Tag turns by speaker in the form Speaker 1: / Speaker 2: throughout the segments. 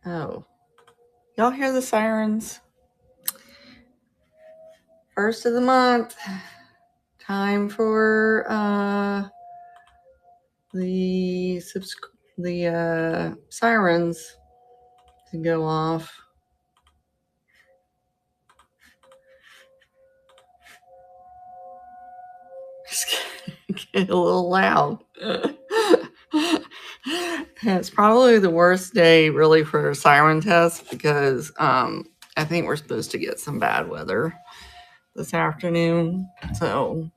Speaker 1: Oh, y'all hear the sirens? First of the month. Time for the sirens to go off. It's getting a little loud. It's probably the worst day really for a siren test because I think we're supposed to get some bad weather this afternoon. So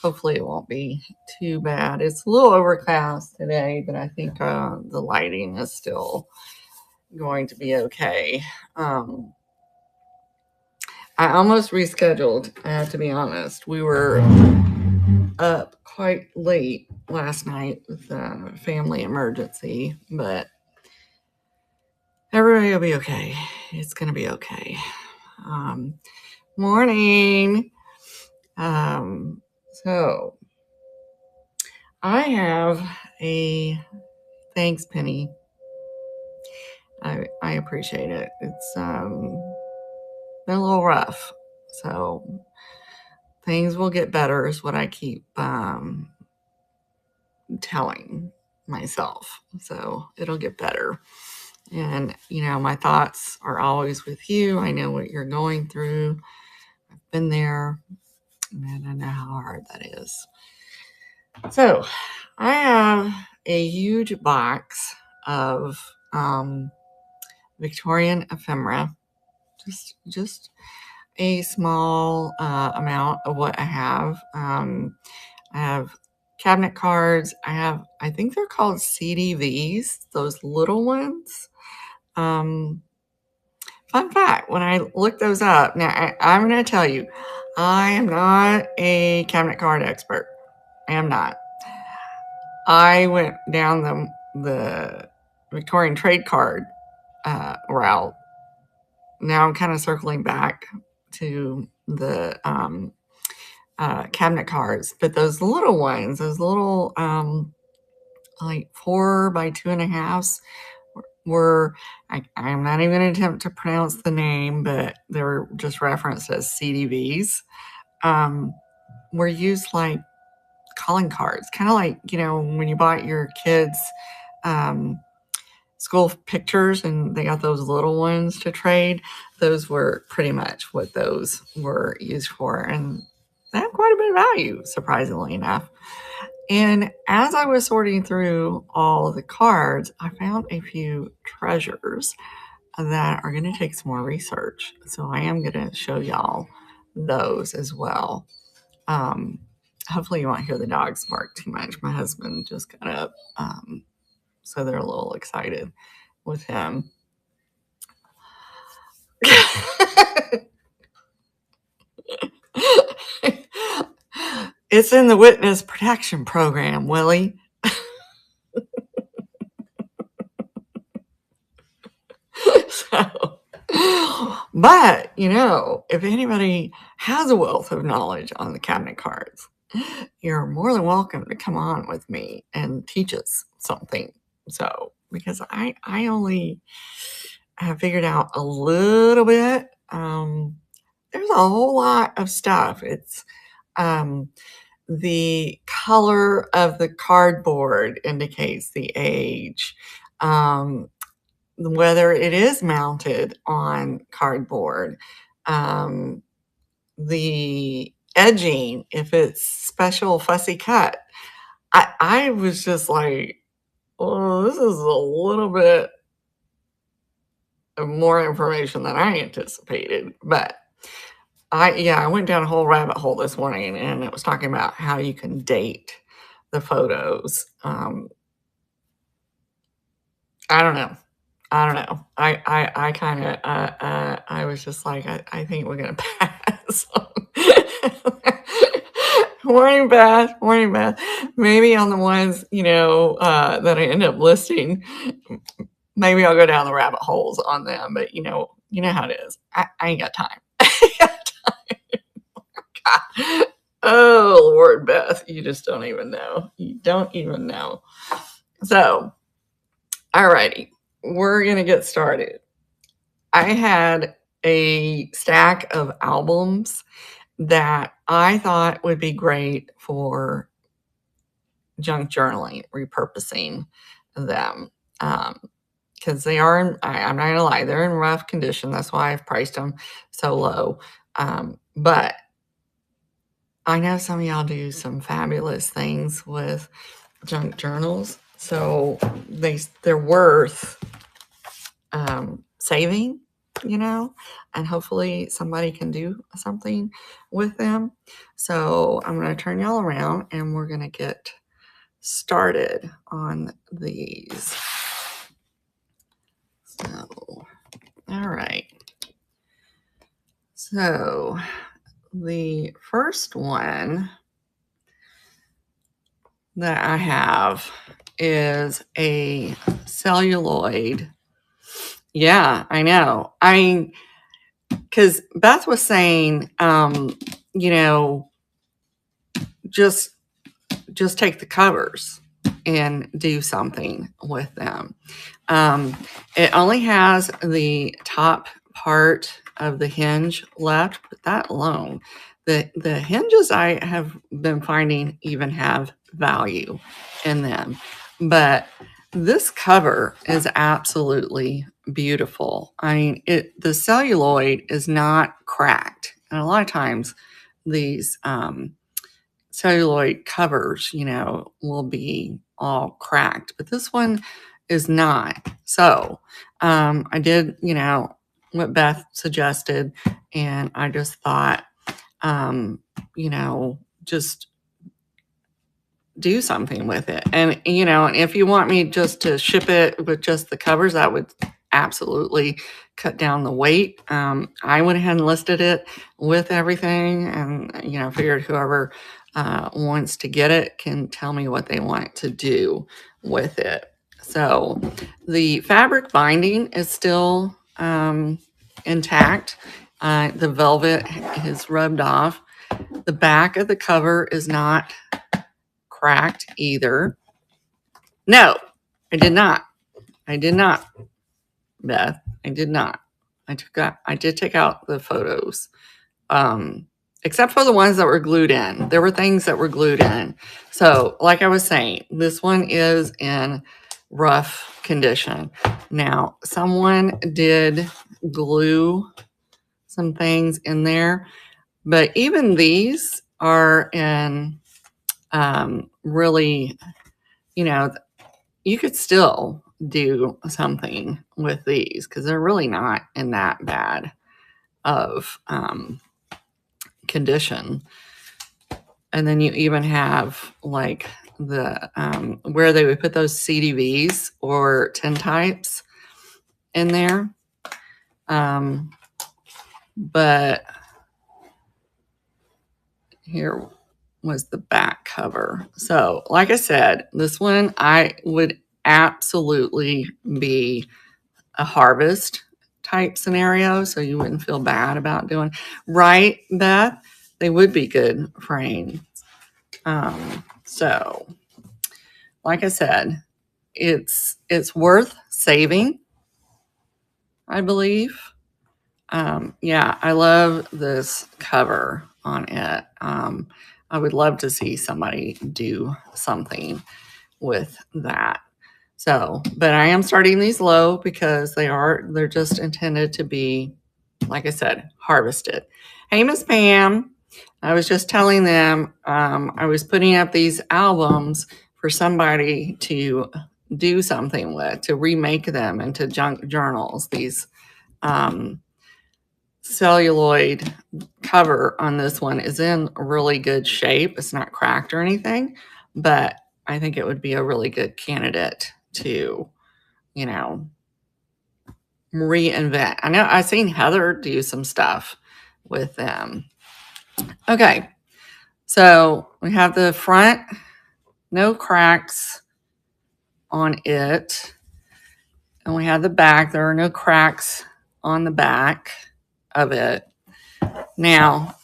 Speaker 1: hopefully it won't be too bad. It's a little overcast today, but I think the lighting is still going to be okay. I almost rescheduled, I have to be honest. We were up quite late last night with a family emergency, but everybody will be okay. It's going to be okay. Morning. So I have a thanks, Penny. I appreciate it. It's been a little rough. So things will get better is what I keep telling myself. So it'll get better. And, my thoughts are always with you. I know what you're going through. I've been there, and I know how hard that is. So I have a huge box of Victorian ephemera. Just a small amount of what I have. I have cabinet cards. I think they're called CDVs, those little ones. Fun fact, when I looked those up, now I'm going to tell you, I am not a cabinet card expert. I am not. I went down the Victorian trade card route. Now I'm kind of circling back to the cabinet cards, but those little ones, those little like 4 by 2.5s were, I'm not even going to attempt to pronounce the name, but they were just referenced as CDVs, were used like calling cards, kind of like, when you bought your kids school pictures and they got those little ones to trade. Those were pretty much what those were used for. And they have quite a bit of value, surprisingly enough. And as I was sorting through all of the cards, I found a few treasures that are going to take some more research. So I am going to show y'all those as well. Hopefully you won't hear the dogs bark too much. My husband just got up, so they're a little excited with him. It's in the witness protection program, Willie. So, but, if anybody has a wealth of knowledge on the cabinet cards, you're more than welcome to come on with me and teach us something. So, because I only have figured out a little bit. There's a whole lot of stuff. It's the color of the cardboard indicates the age. Whether it is mounted on cardboard, the edging, if it's special fussy cut. I was just like, oh, this is a little bit of more information than I anticipated. But I went down a whole rabbit hole this morning, and it was talking about how you can date the photos. I don't know. I kind of, I was just like, I think we're going to pass. Morning, Beth. Morning, Beth. Maybe on the ones, that I end up listing, maybe I'll go down the rabbit holes on them, but you know how it is. I ain't got time. God. Oh, Lord, Beth, you just don't even know. You don't even know. So, alrighty. we're going to get started. I had a stack of albums that I thought would be great for junk journaling, repurposing them. Because they are, I'm not going to lie, they're in rough condition. That's why I've priced them so low. But I know some of y'all do some fabulous things with junk journals. So they're worth saving, and hopefully somebody can do something with them. So I'm going to turn y'all around and we're going to get started on these. So, all right. So the first one that I have is a celluloid. Yeah, I know. Because Beth was saying, just take the covers and do something with them. It only has the top part of the hinge left, but that alone, the hinges I have been finding even have value in them. But this cover is absolutely beautiful. I mean, the celluloid is not cracked. And a lot of times these celluloid covers, will be all cracked, but this one is not. So I did, what Beth suggested, and I just thought, just do something with it. And, and if you want me just to ship it with just the covers, that would absolutely cut down the weight. I went ahead and listed it with everything and, figured whoever wants to get it can tell me what they want to do with it. So the fabric binding is still intact. The velvet is rubbed off. The back of the cover is not cracked either. No, I did not. Beth, I did not. I did take out the photos. Except for the ones that were glued in. There were things that were glued in. So, like I was saying, this one is in rough condition. Now, someone did glue some things in there, but even these are in really, you could still do something with these because they're really not in that bad of condition. And then you even have like the where they would put those CDVs or tintypes in there. But here was the back cover. So like I said, this one I would absolutely be a harvest type scenario, so you wouldn't feel bad about doing. Right, Beth? They would be good frames. So like I said, it's worth saving, I believe. Yeah, I love this cover on it. I would love to see somebody do something with that. So, but I am starting these low because they're just intended to be, like I said, harvested. Hey, Miss Pam. I was just telling them I was putting up these albums for somebody to do something with, to remake them into junk journals. These celluloid cover on this one is in really good shape. It's not cracked or anything, but I think it would be a really good candidate to, reinvent. I know I've seen Heather do some stuff with them. Okay, so we have the front, no cracks on it. And we have the back. There are no cracks on the back of it. Now,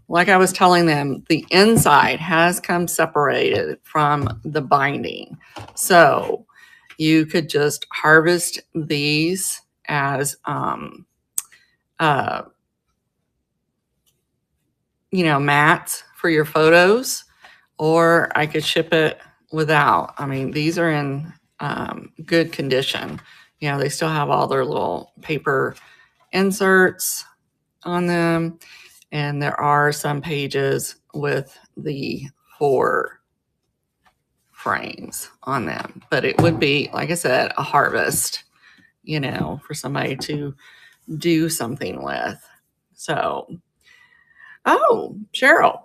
Speaker 1: like I was telling them, the inside has come separated from the binding. So you could just harvest these as, uh, mats for your photos, or I could ship it without. I mean, these are in good condition. They still have all their little paper inserts on them, and there are some pages with the 4 frames on them. But it would be, like I said, a harvest, for somebody to do something with. So, oh, Cheryl,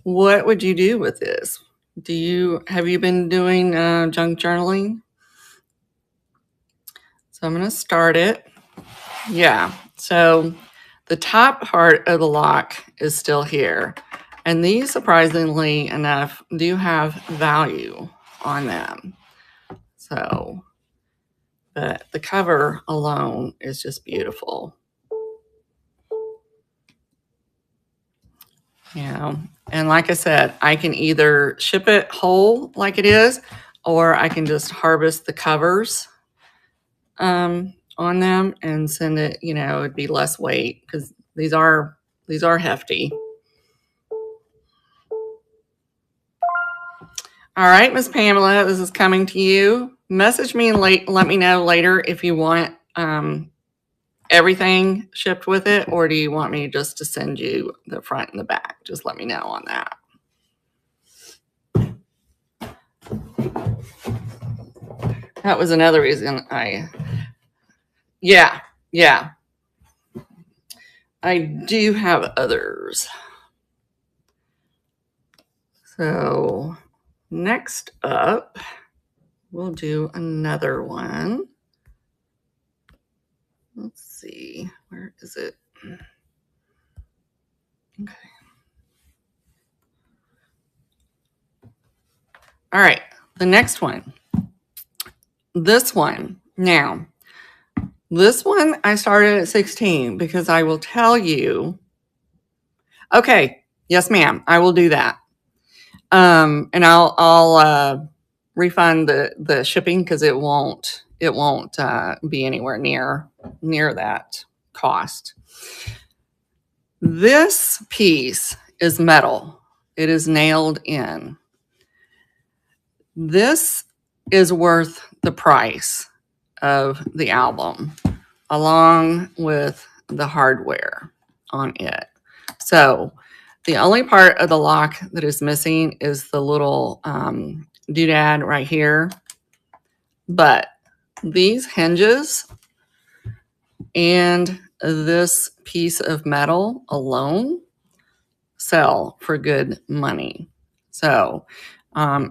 Speaker 1: what would you do with this? Have you been doing junk journaling? So I'm going to start it. Yeah. So the top part of the lock is still here. And these, surprisingly enough, do have value on them. So, but the cover alone is just beautiful. And like I said, I can either ship it whole like it is, or I can just harvest the covers on them and send it. It'd be less weight because these are hefty. All right, Miss Pamela, this is coming to you. Message me and let me know later if you want everything shipped with it, or do you want me just to send you the front and the back? Just let me know on that. That was another reason yeah. I do have others. So next up, we'll do another one. Let's see, where is it? Okay. All right, the next one. This one. Now, this one I started at 16 because I will tell you. Okay, yes, ma'am, I will do that. And I'll refund the shipping because it won't be anywhere near that cost. This piece is metal. It is nailed in. This is worth the price of the album, along with the hardware on it. So the only part of the lock that is missing is the little doodad right here. But these hinges and this piece of metal alone sell for good money. So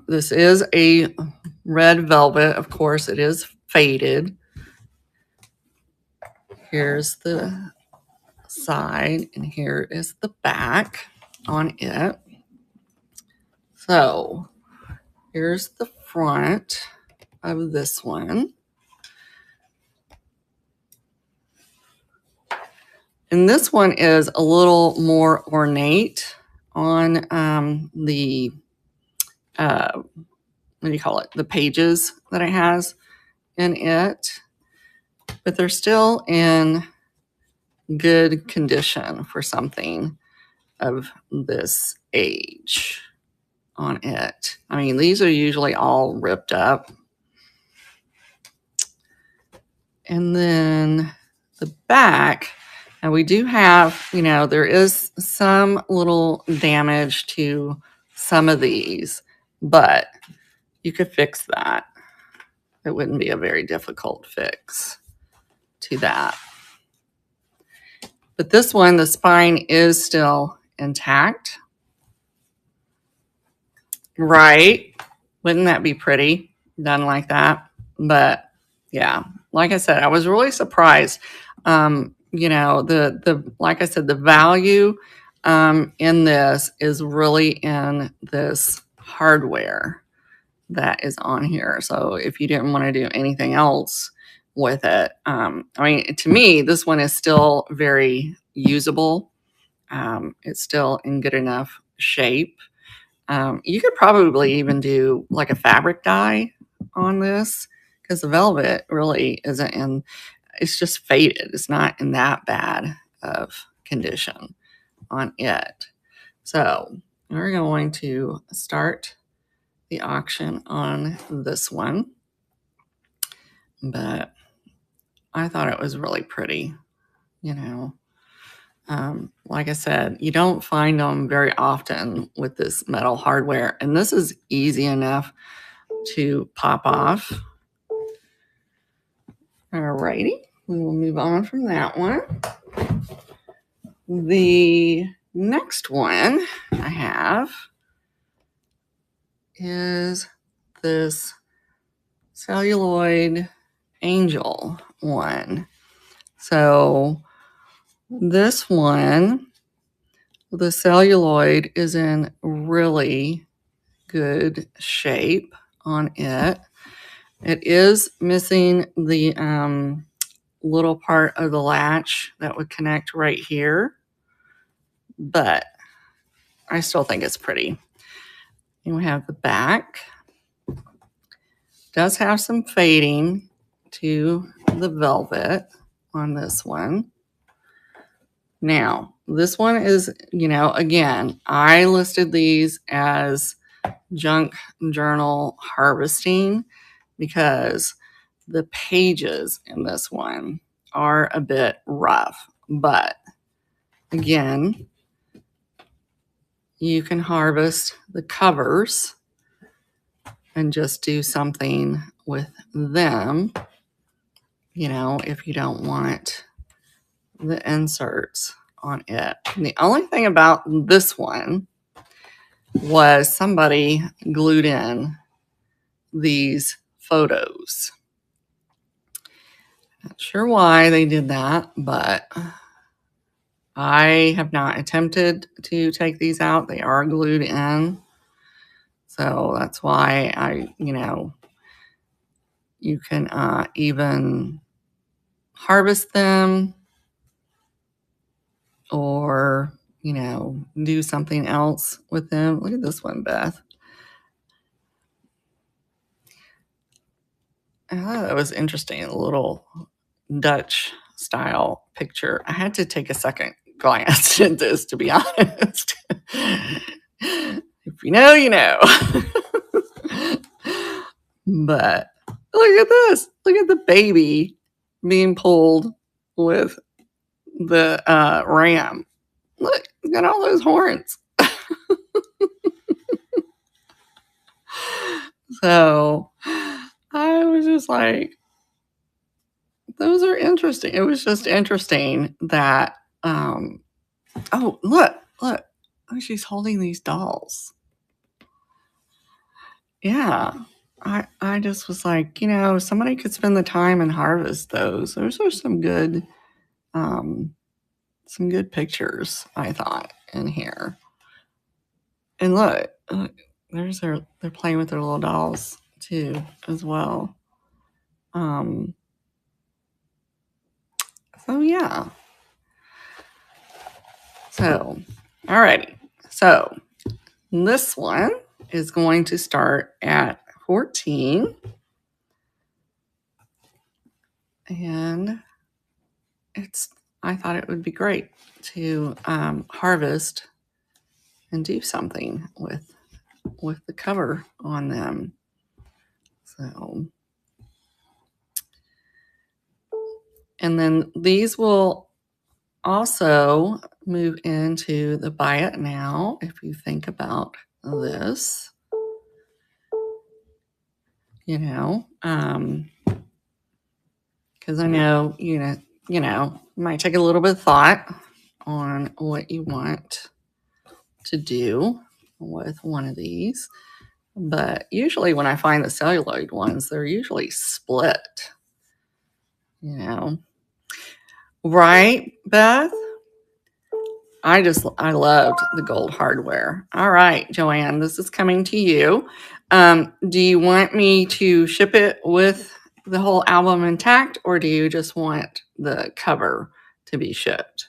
Speaker 1: this is a red velvet. Of course, it is faded. Here's the side, and here is the back on it. So here's the front of this one. And this one is a little more ornate on the, what do you call it? The pages that it has in it. But they're still in good condition for something of this age on it. I mean, these are usually all ripped up. And then the back, and we do have, there is some little damage to some of these, but you could fix that. It wouldn't be a very difficult fix to that. But this one, the spine is still intact. Right? Wouldn't that be pretty done like that? But yeah, like I said, I was really surprised. Like I said, the value in this is really in this hardware that is on here. So if you didn't want to do anything else with it, to me, this one is still very usable. It's still in good enough shape. You could probably even do like a fabric dye on this because the velvet really isn't in, it's just faded. It's not in that bad of condition on it. So we're going to start the auction on this one, but I thought it was really pretty, you know. Like I said, you don't find them very often with this metal hardware, and this is easy enough to pop off. Alrighty, we will move on from that one. The next one I have is this celluloid angel one. So this one, the celluloid is in really good shape on it. It is missing the little part of the latch that would connect right here, but I still think it's pretty. And we have the back. Does have some fading to the velvet on this one. Now, this one is, you know, again, I listed these as junk journal harvesting because the pages in this one are a bit rough. But again, you can harvest the covers and just do something with them, you know, if you don't want the inserts on it. And the only thing about this one was somebody glued in these photos. Not sure why they did that, but I have not attempted to take these out. They are glued in. So that's why you know, you can even harvest them or, you know, do something else with them. Look at this one, Beth. I thought that was interesting. A little Dutch style picture. I had to take a second glance at this, to be honest. If you know, you know. But look at this. Look at the baby being pulled with the ram. Look, he's got all those horns. So I was just like, those are interesting. It was just interesting that, oh, look, she's holding these dolls. Yeah. I just was like, you know, somebody could spend the time and harvest those. Those are some good pictures, I thought, in here. And look, they're playing with their little dolls too, as well. So yeah. So, alrighty. So this one is going to start at 14. And I thought it would be great to harvest and do something with the cover on them. So, and then these will also move into the buy it now if you think about this, you know, because I know, you might take a little bit of thought on what you want to do with one of these. But usually when I find the celluloid ones, they're usually split, you know. Right, Beth? I loved the gold hardware. All right, Joanne, this is coming to you. Do you want me to ship it with the whole album intact, or do you just want the cover to be shipped?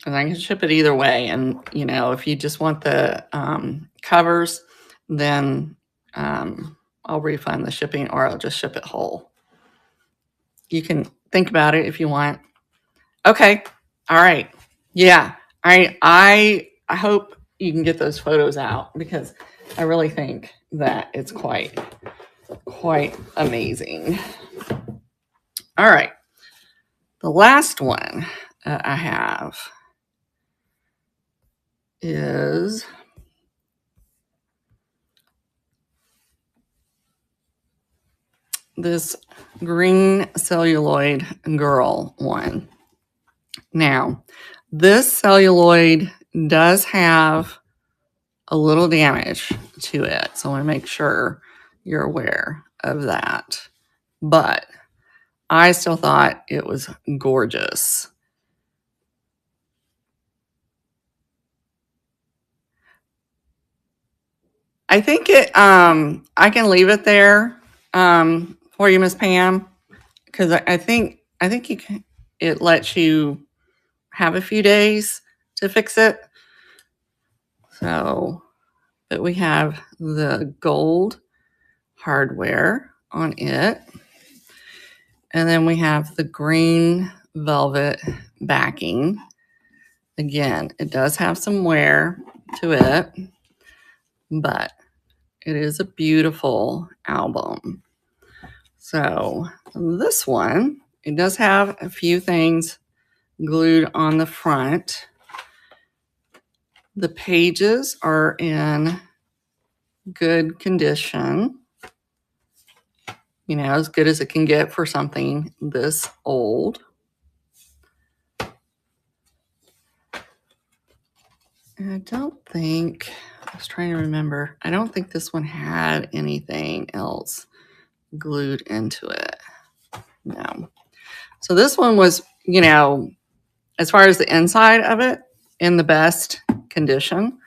Speaker 1: And I can ship it either way. And, you know, if you just want the covers, then I'll refund the shipping, or I'll just ship it whole. You can think about it if you want. Okay. All right. Yeah. I hope you can get those photos out, because I really think that it's quite amazing. All right. The last one I have is this green celluloid girl one. Now, this celluloid does have a little damage to it, so I want to make sure you're aware of that. But I still thought it was gorgeous. I think I can leave it there for you, Miss Pam, because I think you can, it lets you have a few days to fix it. So, but we have the gold hardware on it, and then we have the green velvet backing. Again, it does have some wear to it, but it is a beautiful album. So this one, it does have a few things glued on the front. The pages are in good condition. You know, as good as it can get for something this old. And I don't think, I was trying to remember, I don't think this one had anything else glued into it. No. So this one was, you know, as far as the inside of it, in the best condition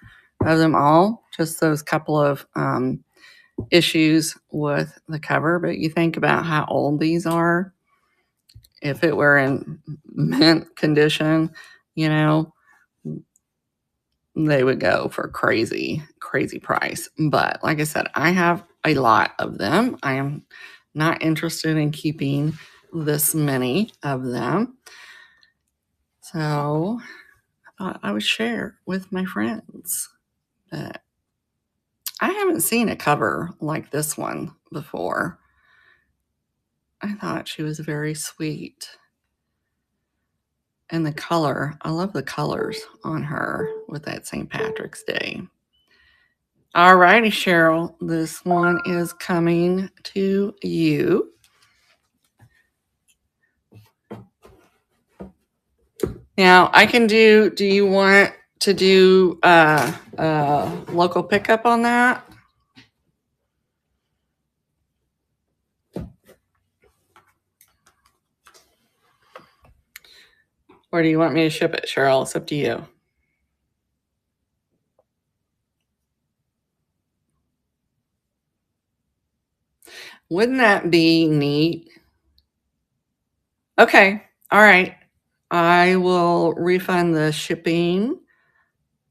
Speaker 1: of them all. Just those couple of issues with the cover. But you think about how old these are. If it were in mint condition, you know, they would go for crazy price. But like I said, I have a lot of them. I am not interested in keeping this many of them. So I thought I would share with my friends that I haven't seen a cover like this one before. I thought she was very sweet. And the color, I love the colors on her with that St. Patrick's Day. All righty, Cheryl, this one is coming to you. Now, I can do you want to do local pickup on that? Or do you want me to ship it, Cheryl? It's up to you. Wouldn't that be neat? Okay. All right. I will refund the shipping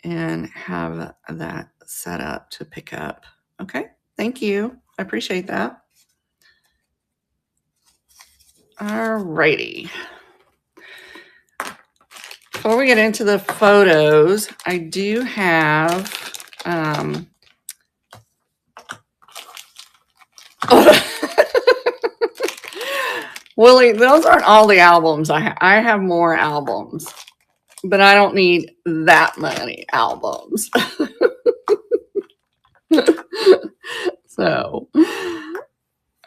Speaker 1: and have that set up to pick up. Okay. Thank you. I appreciate that. All righty. Before we get into the photos, I do have Willie, those aren't all the albums I have. I have more albums, but I don't need that many albums. So,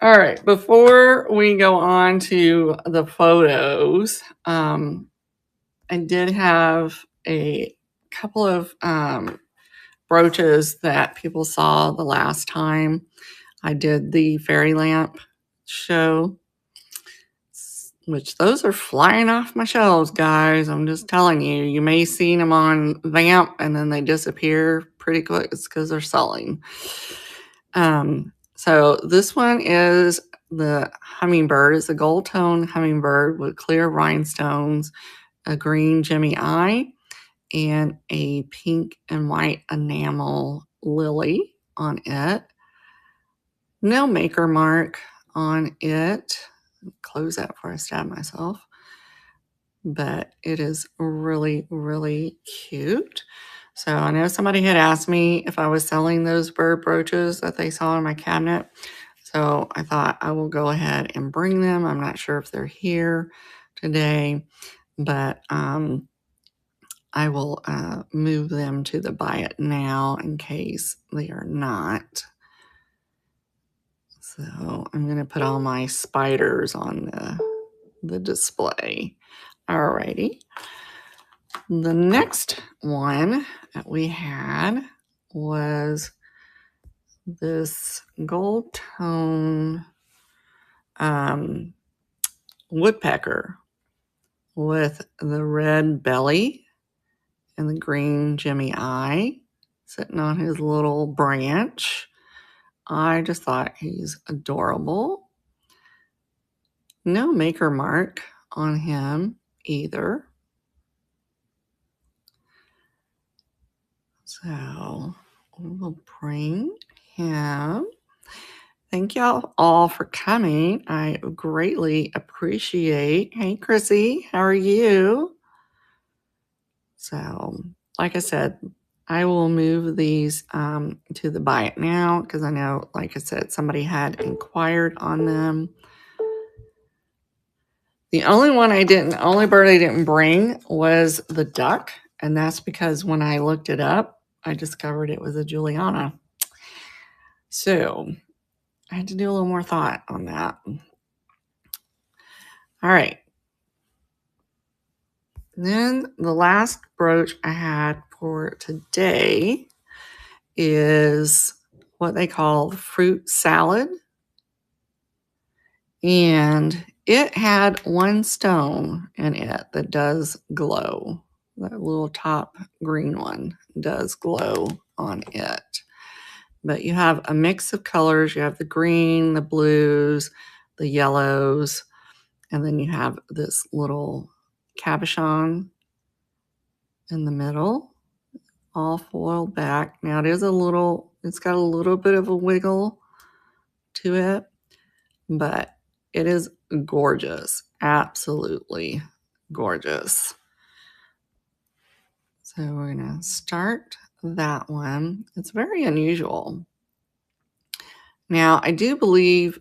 Speaker 1: all right, before we go on to the photos, I did have a couple of brooches that people saw the last time I did the fairy lamp show, which those are flying off my shelves, guys. I'm just telling you, you may see them on Vamp and then they disappear pretty quick. It's because they're selling. So this one is the hummingbird. It's a gold tone hummingbird with clear rhinestones, a green Jimmy eye. and a pink and white enamel lily on it. No maker mark on it. Close that before I stab myself. But it is really, really cute. So I know somebody had asked me if I was selling those bird brooches that they saw in my cabinet. So I thought I will go ahead and bring them. I'm not sure if they're here today, but I will move them to the buy it now in case they are not. So I'm going to put all my spiders on the display. Alrighty. The next one that we had was this gold tone woodpecker with the red belly and the green Jimmy eye sitting on his little branch. I just thought he's adorable. No maker mark on him either. So we'll bring him. Thank y'all all for coming. I greatly appreciate. Hey, Chrissy, how are you? So, like I said, I will move these to the buy it now because I know, like I said, somebody had inquired on them. The only bird I didn't bring was the duck, and that's because when I looked it up, I discovered it was a Juliana. So I had to do a little more thought on that. All right. Then the last brooch I had for today is what they call fruit salad. And it had one stone in it that does glow. That little top green one does glow on it. But you have a mix of colors. You have the green, the blues, the yellows, and then you have this little cabochon in the middle, all foiled back. Now it's got a little bit of a wiggle to it, but it is gorgeous. Absolutely gorgeous. So we're going to start that one. It's very unusual. Now, I do believe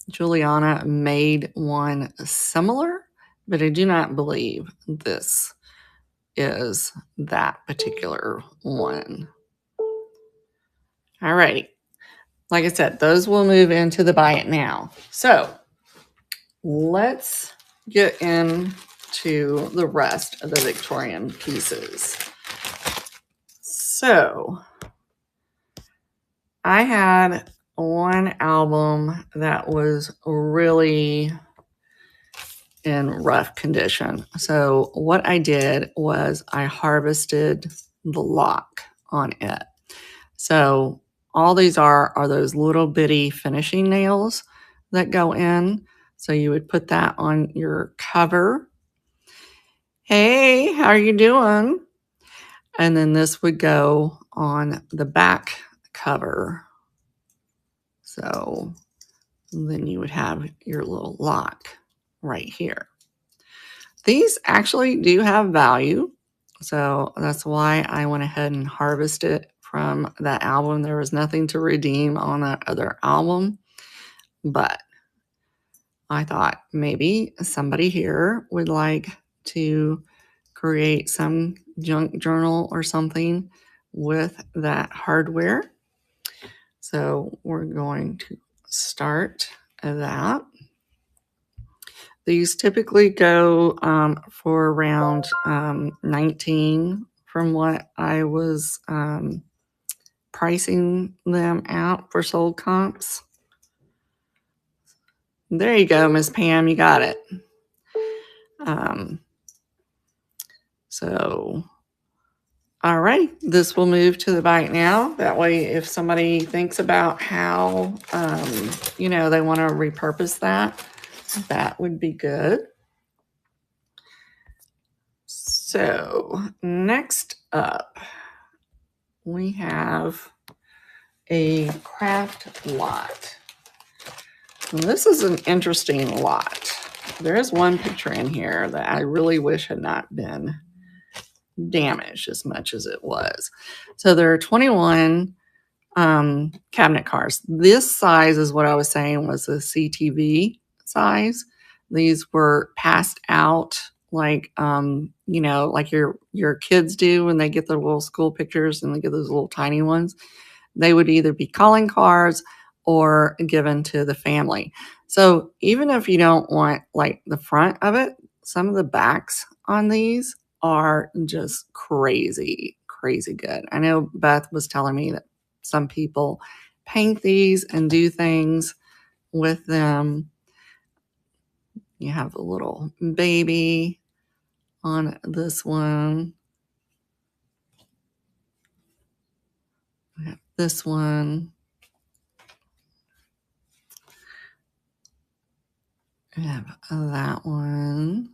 Speaker 1: Juliana made one similar, but I do not believe this is that particular one. All right. Like I said, those will move into the buy it now. So let's get into the rest of the Victorian pieces. So I had one album that was really in rough condition. So what I did was I harvested the lock on it. So all these are those little bitty finishing nails that go in. So you would put that on your cover. Hey, how are you doing? And then this would go on the back cover. So then you would have your little lock right here. These actually do have value. So that's why I went ahead and harvested from that album. There was nothing to redeem on that other album, but I thought maybe somebody here would like to create some junk journal or something with that hardware. So we're going to start that. These typically go for around 19 from what I was pricing them out for sold comps. There you go, Miss Pam, you got it. So, all right, this will move to the bite now. That way, if somebody thinks about how, they want to repurpose that would be good. So next up, we have a craft lot. And this is an interesting lot. There is one picture in here that I really wish had not been damaged as much as it was. So there are 21 cabinet cars. This size is what I was saying was the CTV size. These were passed out like like your kids do when they get their little school pictures and they get those little tiny ones. They would either be calling cards or given to the family. So even if you don't want like the front of it, some of the backs on these are just crazy, crazy good. I know Beth was telling me that some people paint these and do things with them. You have a little baby on this one. We have this one. We have that one.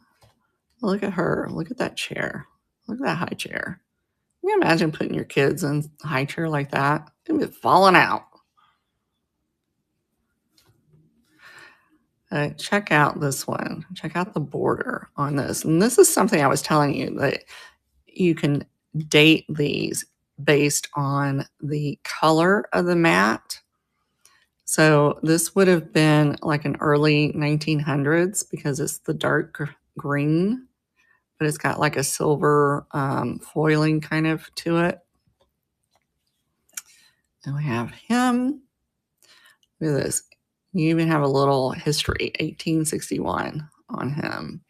Speaker 1: Look at her. Look at that chair. Look at that high chair. Can you imagine putting your kids in a high chair like that? They'd be falling out. Check out this one. Check out the border on this. And this is something I was telling you that you can date these based on the color of the mat. So this would have been like an early 1900s because it's the dark green, but it's got like a silver foiling kind of to it. And we have him. Look at this. You even have a little history, 1861 on him.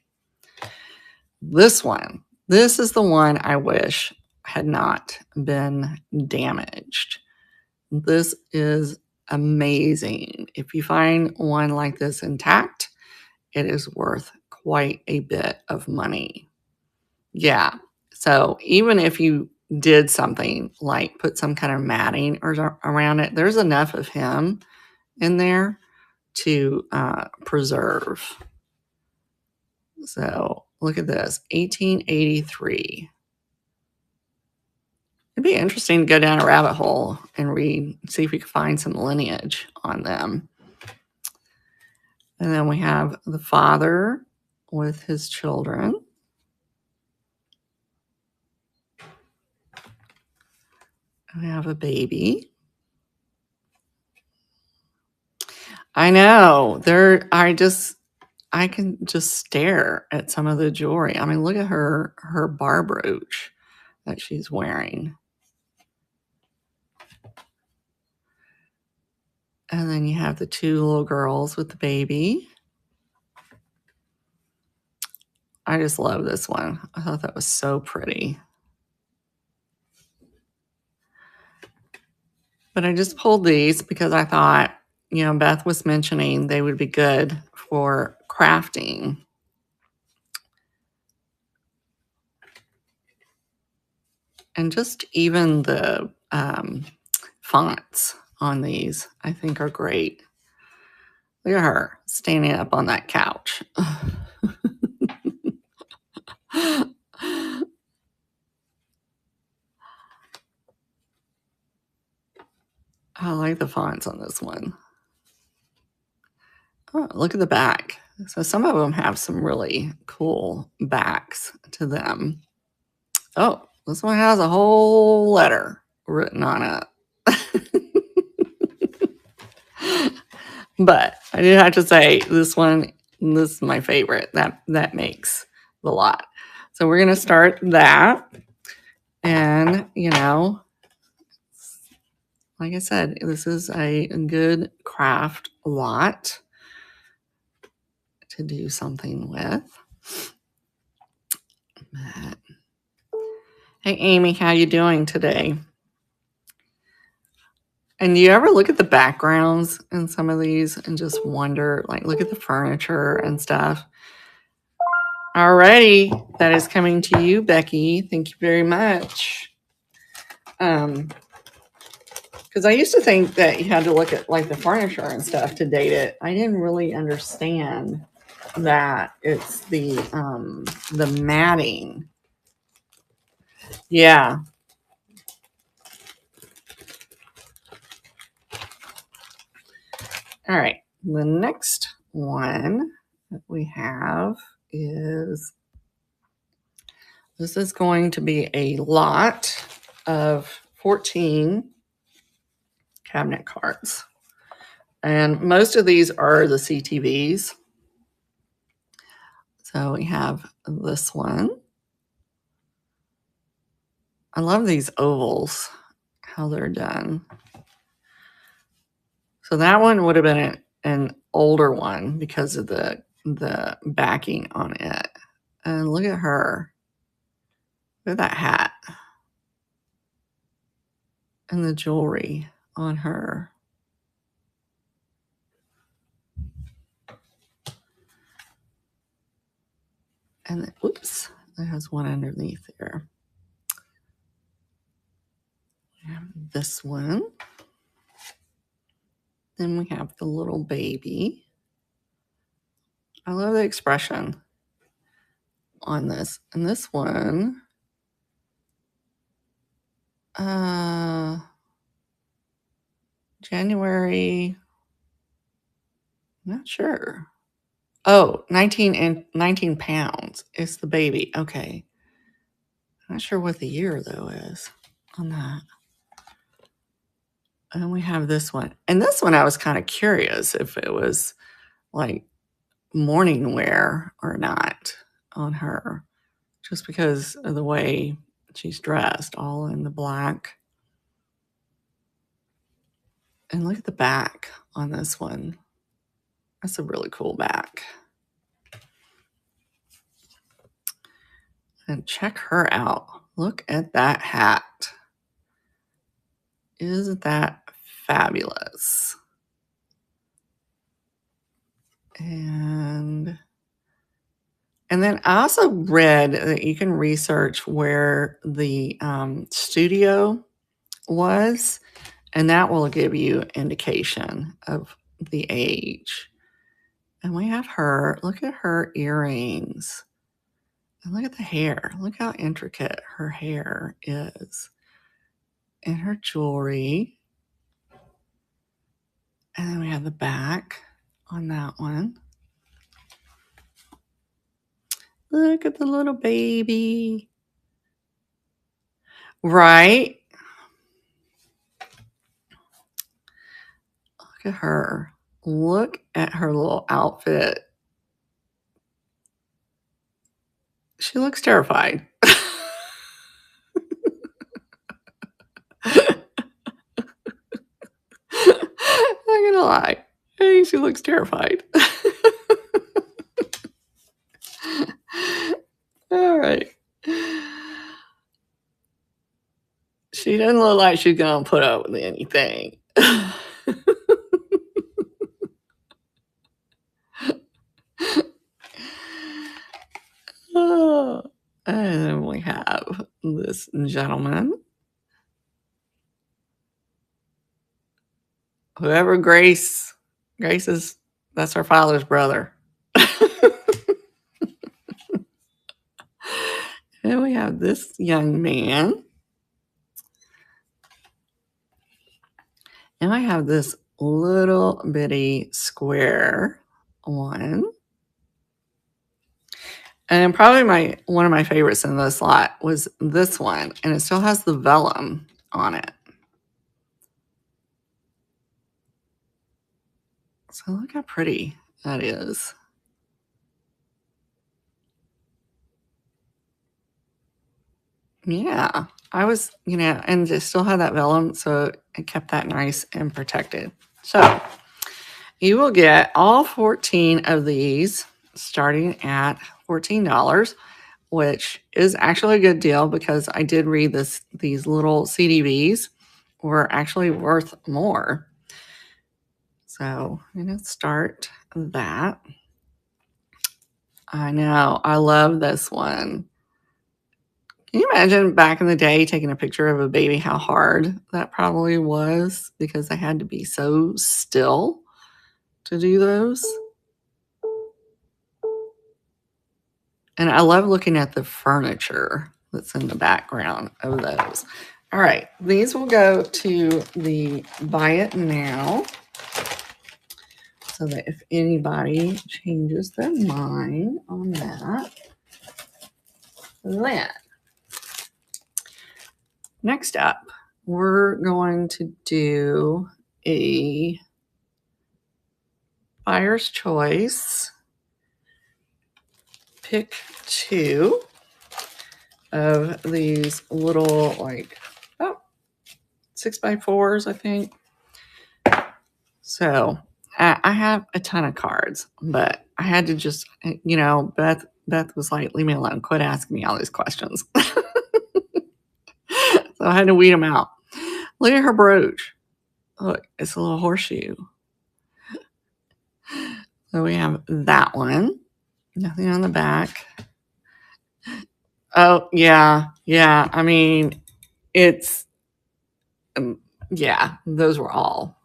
Speaker 1: This one. This is the one I wish had not been damaged. This is amazing. If you find one like this intact, it is worth quite a bit of money. Yeah. So even if you did something like put some kind of matting around it, there's enough of him in there to preserve. So look at this, 1883. It'd be interesting to go down a rabbit hole and read, see if we can find some lineage on them. And then we have the father with his children. We have a baby. I know. I can just stare at some of the jewelry. I mean, look at her bar brooch that she's wearing. And then you have the two little girls with the baby. I just love this one. I thought that was so pretty. But I just pulled these because I thought, Beth was mentioning they would be good for crafting. And just even the fonts on these, I think, are great. Look at her standing up on that couch. I like the fonts on this one. Oh, look at the back. So some of them have some really cool backs to them. Oh, this one has a whole letter written on it. But I did have to say this is my favorite. That makes the lot. So we're going to start that. And, like I said, this is a good craft lot to do something with. But, hey, Amy, how you doing today? And do you ever look at the backgrounds in some of these and just wonder, like, look at the furniture and stuff? Alrighty, that is coming to you, Becky. Thank you very much. Because I used to think that you had to look at like the furniture and stuff to date it. I didn't really understand that it's the matting Yeah. All right. The next one that we have is this is going to be a lot of 14 cabinet cards. And most of these are the CTVs. So we have this one. I love these ovals, how they're done. So that one would have been an older one because of the backing on it. And look at her. Look at that hat. And the jewelry on her. And then, whoops, there has one underneath there. We have this one. Then we have the little baby. I love the expression on this. And this one, January, not sure. Oh, 19 pounds is the baby. Okay. Not sure what the year, though, is on that. And then we have this one. And this one, I was kind of curious if it was like morning wear or not on her, just because of the way she's dressed, all in the black. And look at the back on this one. That's a really cool back. And check her out. Look at that hat. Isn't that fabulous? And then I also read that you can research where the studio was, and that will give you indication of the age. And we have her. Look at her earrings. And look at the hair. Look how intricate her hair is. And her jewelry. And then we have the back on that one. Look at the little baby. Right? Look at her. Look at her little outfit. She looks terrified. I'm not gonna lie. Hey, she looks terrified. All right. She doesn't look like she's gonna put up with anything. Oh, and then we have this gentleman. Whoever Grace is, that's her father's brother. And we have this young man. And I have this little bitty square one. And probably one of my favorites in this lot was this one. And it still has the vellum on it. So look how pretty that is. Yeah, I was, and it still had that vellum, so it kept that nice and protected. So you will get all 14 of these starting at $14, which is actually a good deal because I did read these little CDVs were actually worth more. So I'm going to start that. I know. I love this one. Can you imagine back in the day taking a picture of a baby, how hard that probably was because they had to be so still to do those? And I love looking at the furniture that's in the background of those. All right, these will go to the buy it now, so that if anybody changes their mind on that, then next up, we're going to do a buyer's choice. Pick two of these little, like, 6x4s, I think. So I have a ton of cards, but I had to just, Beth was like, leave me alone. Quit asking me all these questions. So I had to weed them out. Look at her brooch. Look, it's a little horseshoe. So we have that one. Nothing on the back. Oh, yeah. Yeah. I mean, it's, yeah, those were all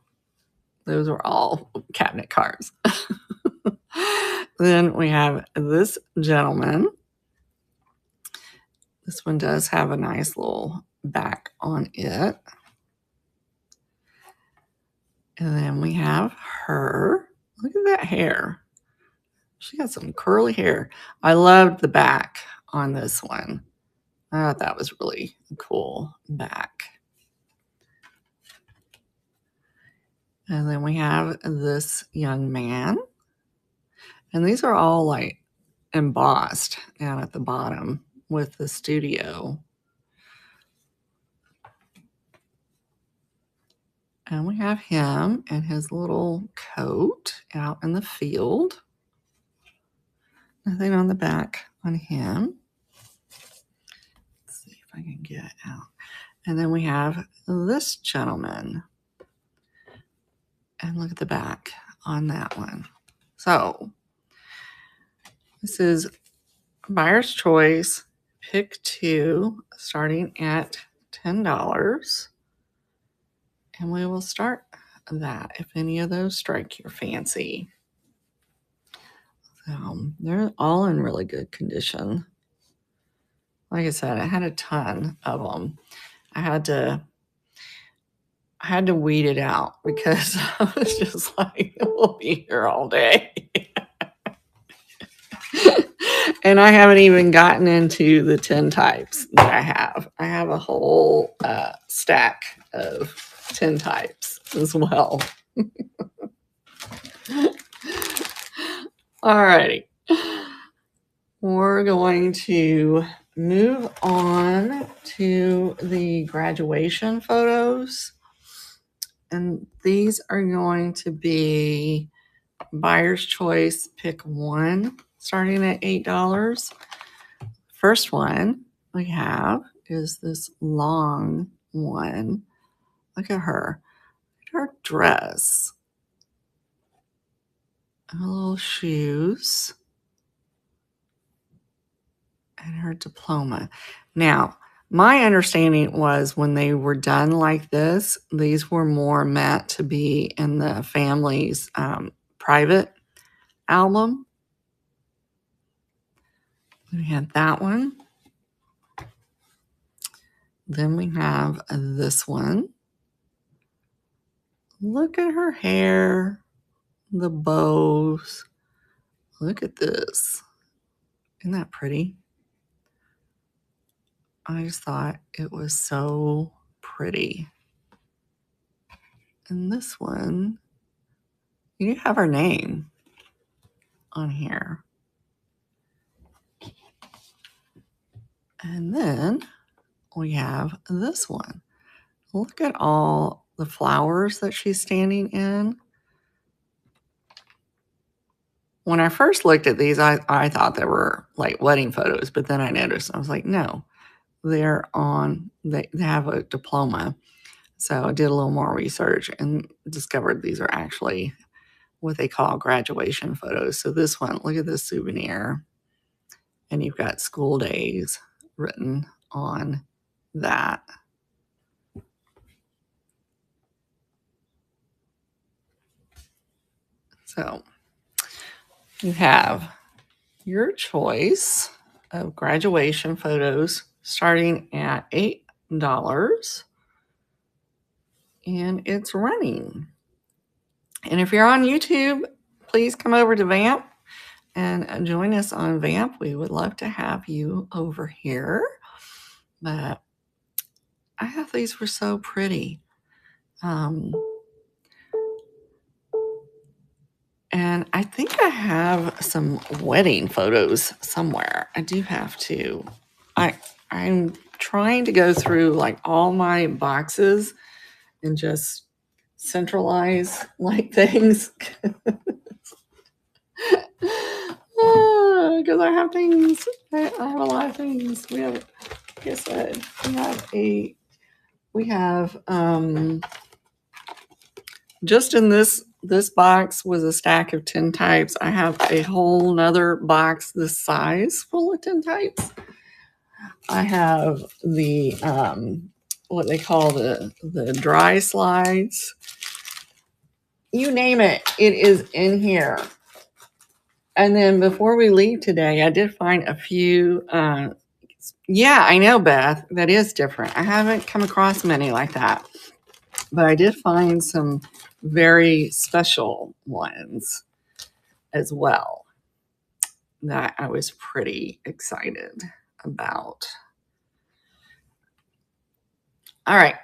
Speaker 1: cabinet cards. Then we have this gentleman. This one does have a nice little back on it. And then we have her. Look at that hair. She got some curly hair. I loved the back on this one. I thought that was really cool back. And then we have this young man. And these are all like embossed down at the bottom with the studio. And we have him and his little coat out in the field. Nothing on the back on him. Let's see if I can get it out. And then we have this gentleman. And look at the back on that one. So this is buyer's choice. Pick two, starting at $10. And we will start that if any of those strike your fancy. So they're all in really good condition. Like I said, I had a ton of them. I had to weed it out because I was just like, we'll be here all day. And I haven't even gotten into the tintypes that I have. I have a whole stack of tintypes as well. All righty. We're going to move on to the graduation photos. And these are going to be buyer's choice, pick one, starting at $8. First one we have is this long one. Look at her. Her dress. Her little shoes. And her diploma. Now, my understanding was when they were done like this, these were more meant to be in the family's private album. We had that one. Then we have this one. Look at her hair, the bows. Look at this. Isn't that pretty? I just thought it was so pretty. And this one, you have her name on here. And then we have this one. Look at all the flowers that she's standing in. When I first looked at these, I thought they were like wedding photos, but then I noticed, I was like, no, they have a diploma. So I did a little more research and discovered these are actually what they call graduation photos. So this one, look at this souvenir. And you've got school days written on that. So you have your choice of graduation photos starting at $8. And it's running. And if you're on YouTube, please come over to Vamp and join us on Vamp. We would love to have you over here. But I thought these were so pretty. And I think I have some wedding photos somewhere. I do have to. I'm trying to go through like all my boxes and just centralize like things. Because I have things. I have a lot of things. We have, like I said, we have just in this box was a stack of tintypes. I have a whole nother box this size full of tintypes. I have the what they call the dry slides. You name it, it is in here. And then before we leave today, I did find a few. Yeah, I know, Beth. That is different. I haven't come across many like that. But I did find some very special ones as well that I was pretty excited about. All right.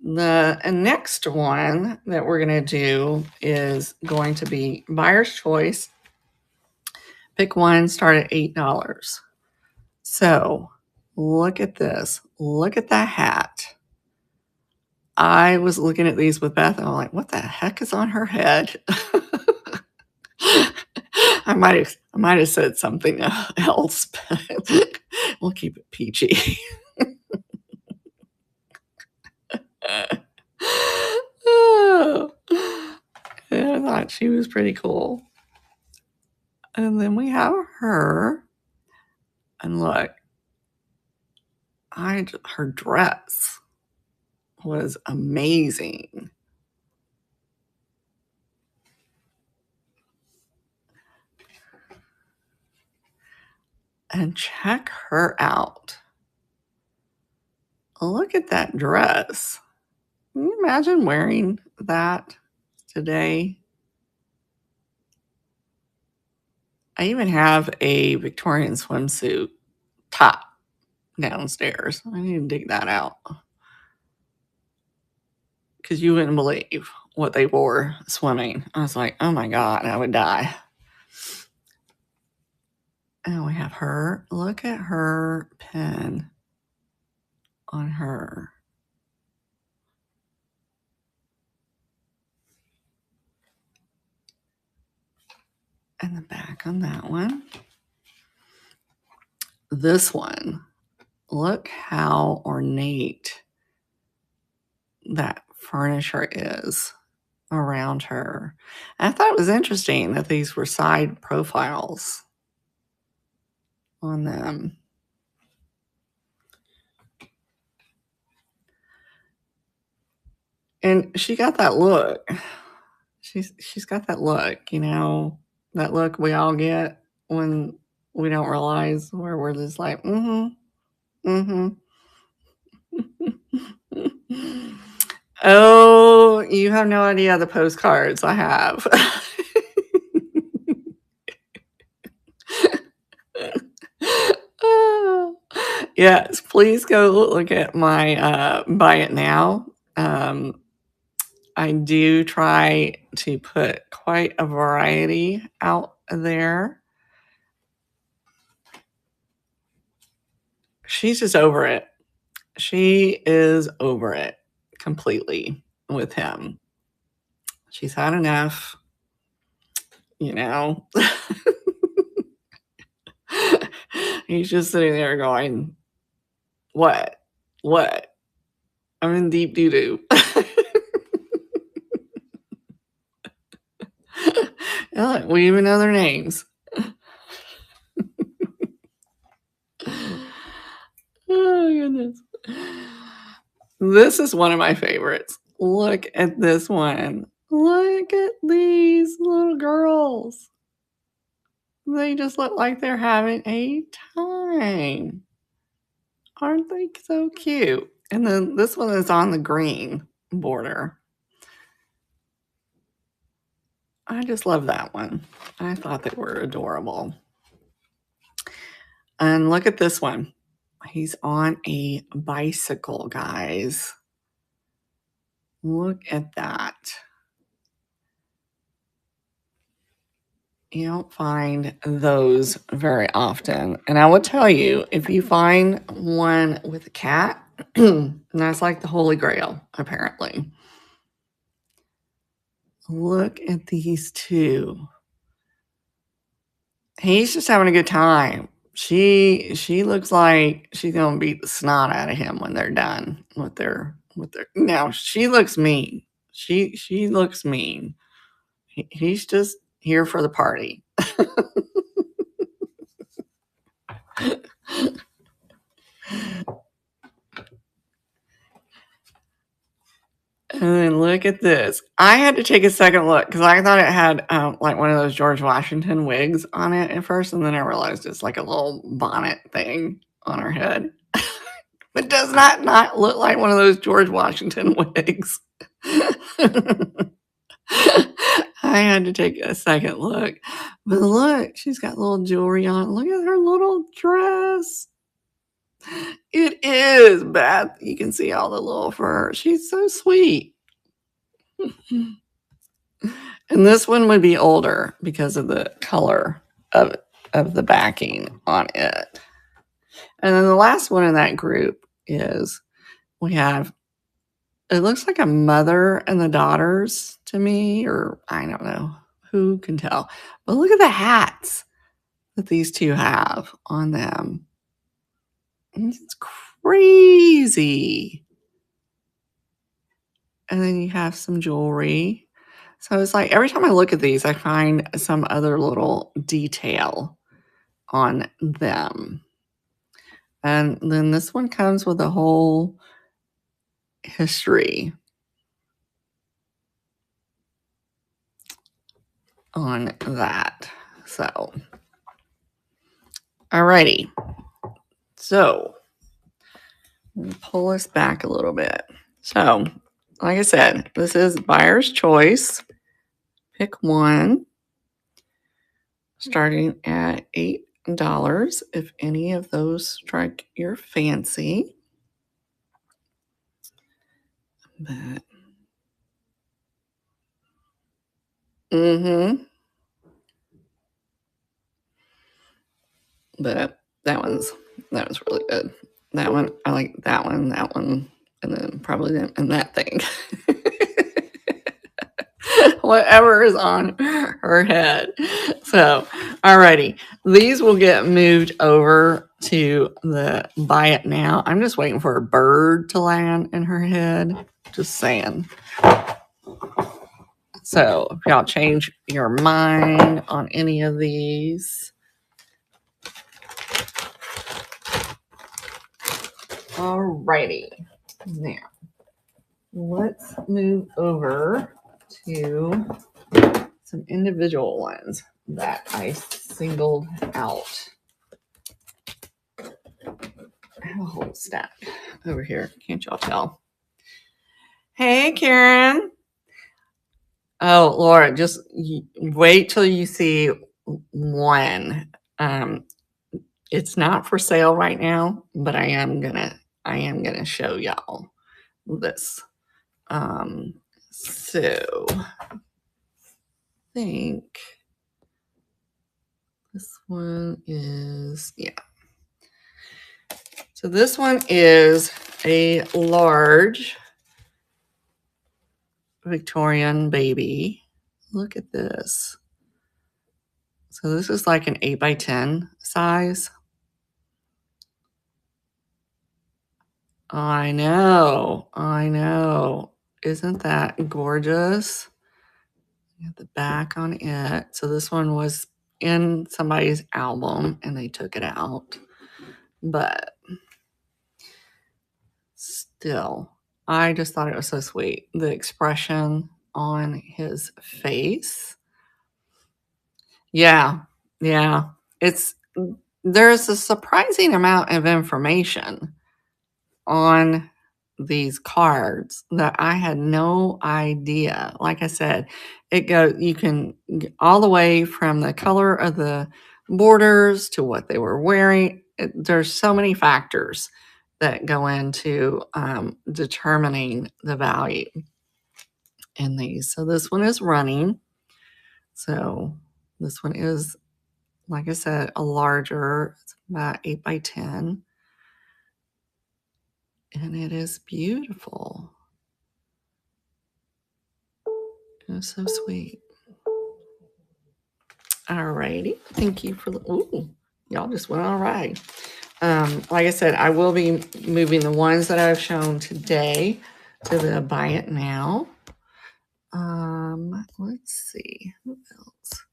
Speaker 1: The next one that we're going to do is going to be buyer's choice. Pick one, start at $8. So look at this. Look at that hat. I was looking at these with Beth and I'm like, what the heck is on her head? I might have said something else, but we'll keep it PG. Oh, I thought she was pretty cool. And then we have her. And look, her dress was amazing. And check her out. Look at that dress. Can you imagine wearing that today? I even have a Victorian swimsuit top downstairs. I need to dig that out. Because you wouldn't believe what they wore swimming. I was like, oh my God, I would die. And we have her. Look at her pin on her. And the back on that one. This one. Look how ornate that furniture is around her. I thought it was interesting that these were side profiles on them. And she got that look. She's got that look, you know, that look we all get when we don't realize, where we're just like, Oh, you have no idea the postcards I have. Yes, please go look at my buy it now. I do try to put quite a variety out there. She's just over it. She is over it completely with him. She's had enough, you know. He's just sitting there going, what? I'm in deep doo-doo. We even know their names. Oh, goodness. This is one of my favorites. Look at this one. Look at these little girls. They just look like they're having a time. Aren't they so cute? And then this one is on the green border. I just love that one. I thought they were adorable. And look at this one. He's on a bicycle, guys. Look at that. You don't find those very often. And I will tell you, if you find one with a cat, that's like the Holy Grail, apparently. Look at these two. He's just having a good time. She looks like she's gonna beat the snot out of him when they're done with their now she looks mean. She looks mean. He's just here for the party. And then look at this. I had to take a second look because I thought it had like one of those George Washington wigs on it at first, and then I realized it's like a little bonnet thing on her head. It does not look like one of those George Washington wigs. I had to take a second look. But look, she's got little jewelry on. Look at her little dress. It is, Beth. You can see all the little fur. She's so sweet. And this one would be older because of the color of the backing on it. And then the last one in that group is we have, it looks like a mother and the daughters to me, or I don't know, who can tell. But look at the hats that these two have on them. It's crazy. And then you have some jewelry. So it's like every time I look at these, I find some other little detail on them. And then this one comes with a whole history on that. So, alrighty. So, we'll pull us back a little bit. So, like I said, this is buyer's choice. Pick one, starting at $8 if any of those strike your fancy. But, but that one's really good. That one, I like that one, and then probably that and that thing. Whatever is on her head. So, alrighty. These will get moved over to the buy it now. I'm just waiting for a bird to land in her head. Just saying. So, if y'all change your mind on any of these. Alrighty. Now, let's move over to some individual ones that I singled out. I have a whole stack over here. Can't y'all tell? Hey, Karen. Oh, Laura, just wait till you see one. It's not for sale right now, but I am gonna show y'all this. So I think this one is, yeah. So this one is a large Victorian baby. Look at this. So this is like an 8x10 size. I know. Isn't that gorgeous? You have the back on it. So this one was in somebody's album and they took it out. But still, I just thought it was so sweet. The expression on his face. Yeah. There's a surprising amount of information on these cards that I had no idea. Like I said, you can all the way from the color of the borders to what they were wearing. There's so many factors that go into determining the value in these. So this one is running. So this one is, like I said, a larger, it's about 8 by 10. And it is beautiful. It's so sweet. Alrighty. Thank you for the, ooh, y'all just went all right. Like I said, I will be moving the ones that I've shown today to the buy it now. Let's see. Who else?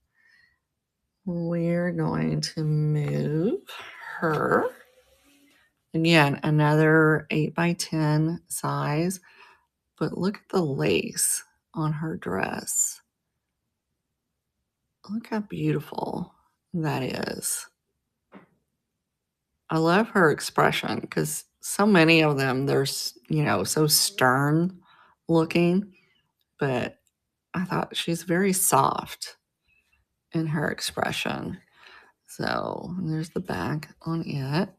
Speaker 1: We're going to move her. Again, another 8 by 10 size. But look at the lace on her dress. Look how beautiful that is. I love her expression because so many of them, they're, so stern looking, but I thought she's very soft in her expression. So there's the back on it.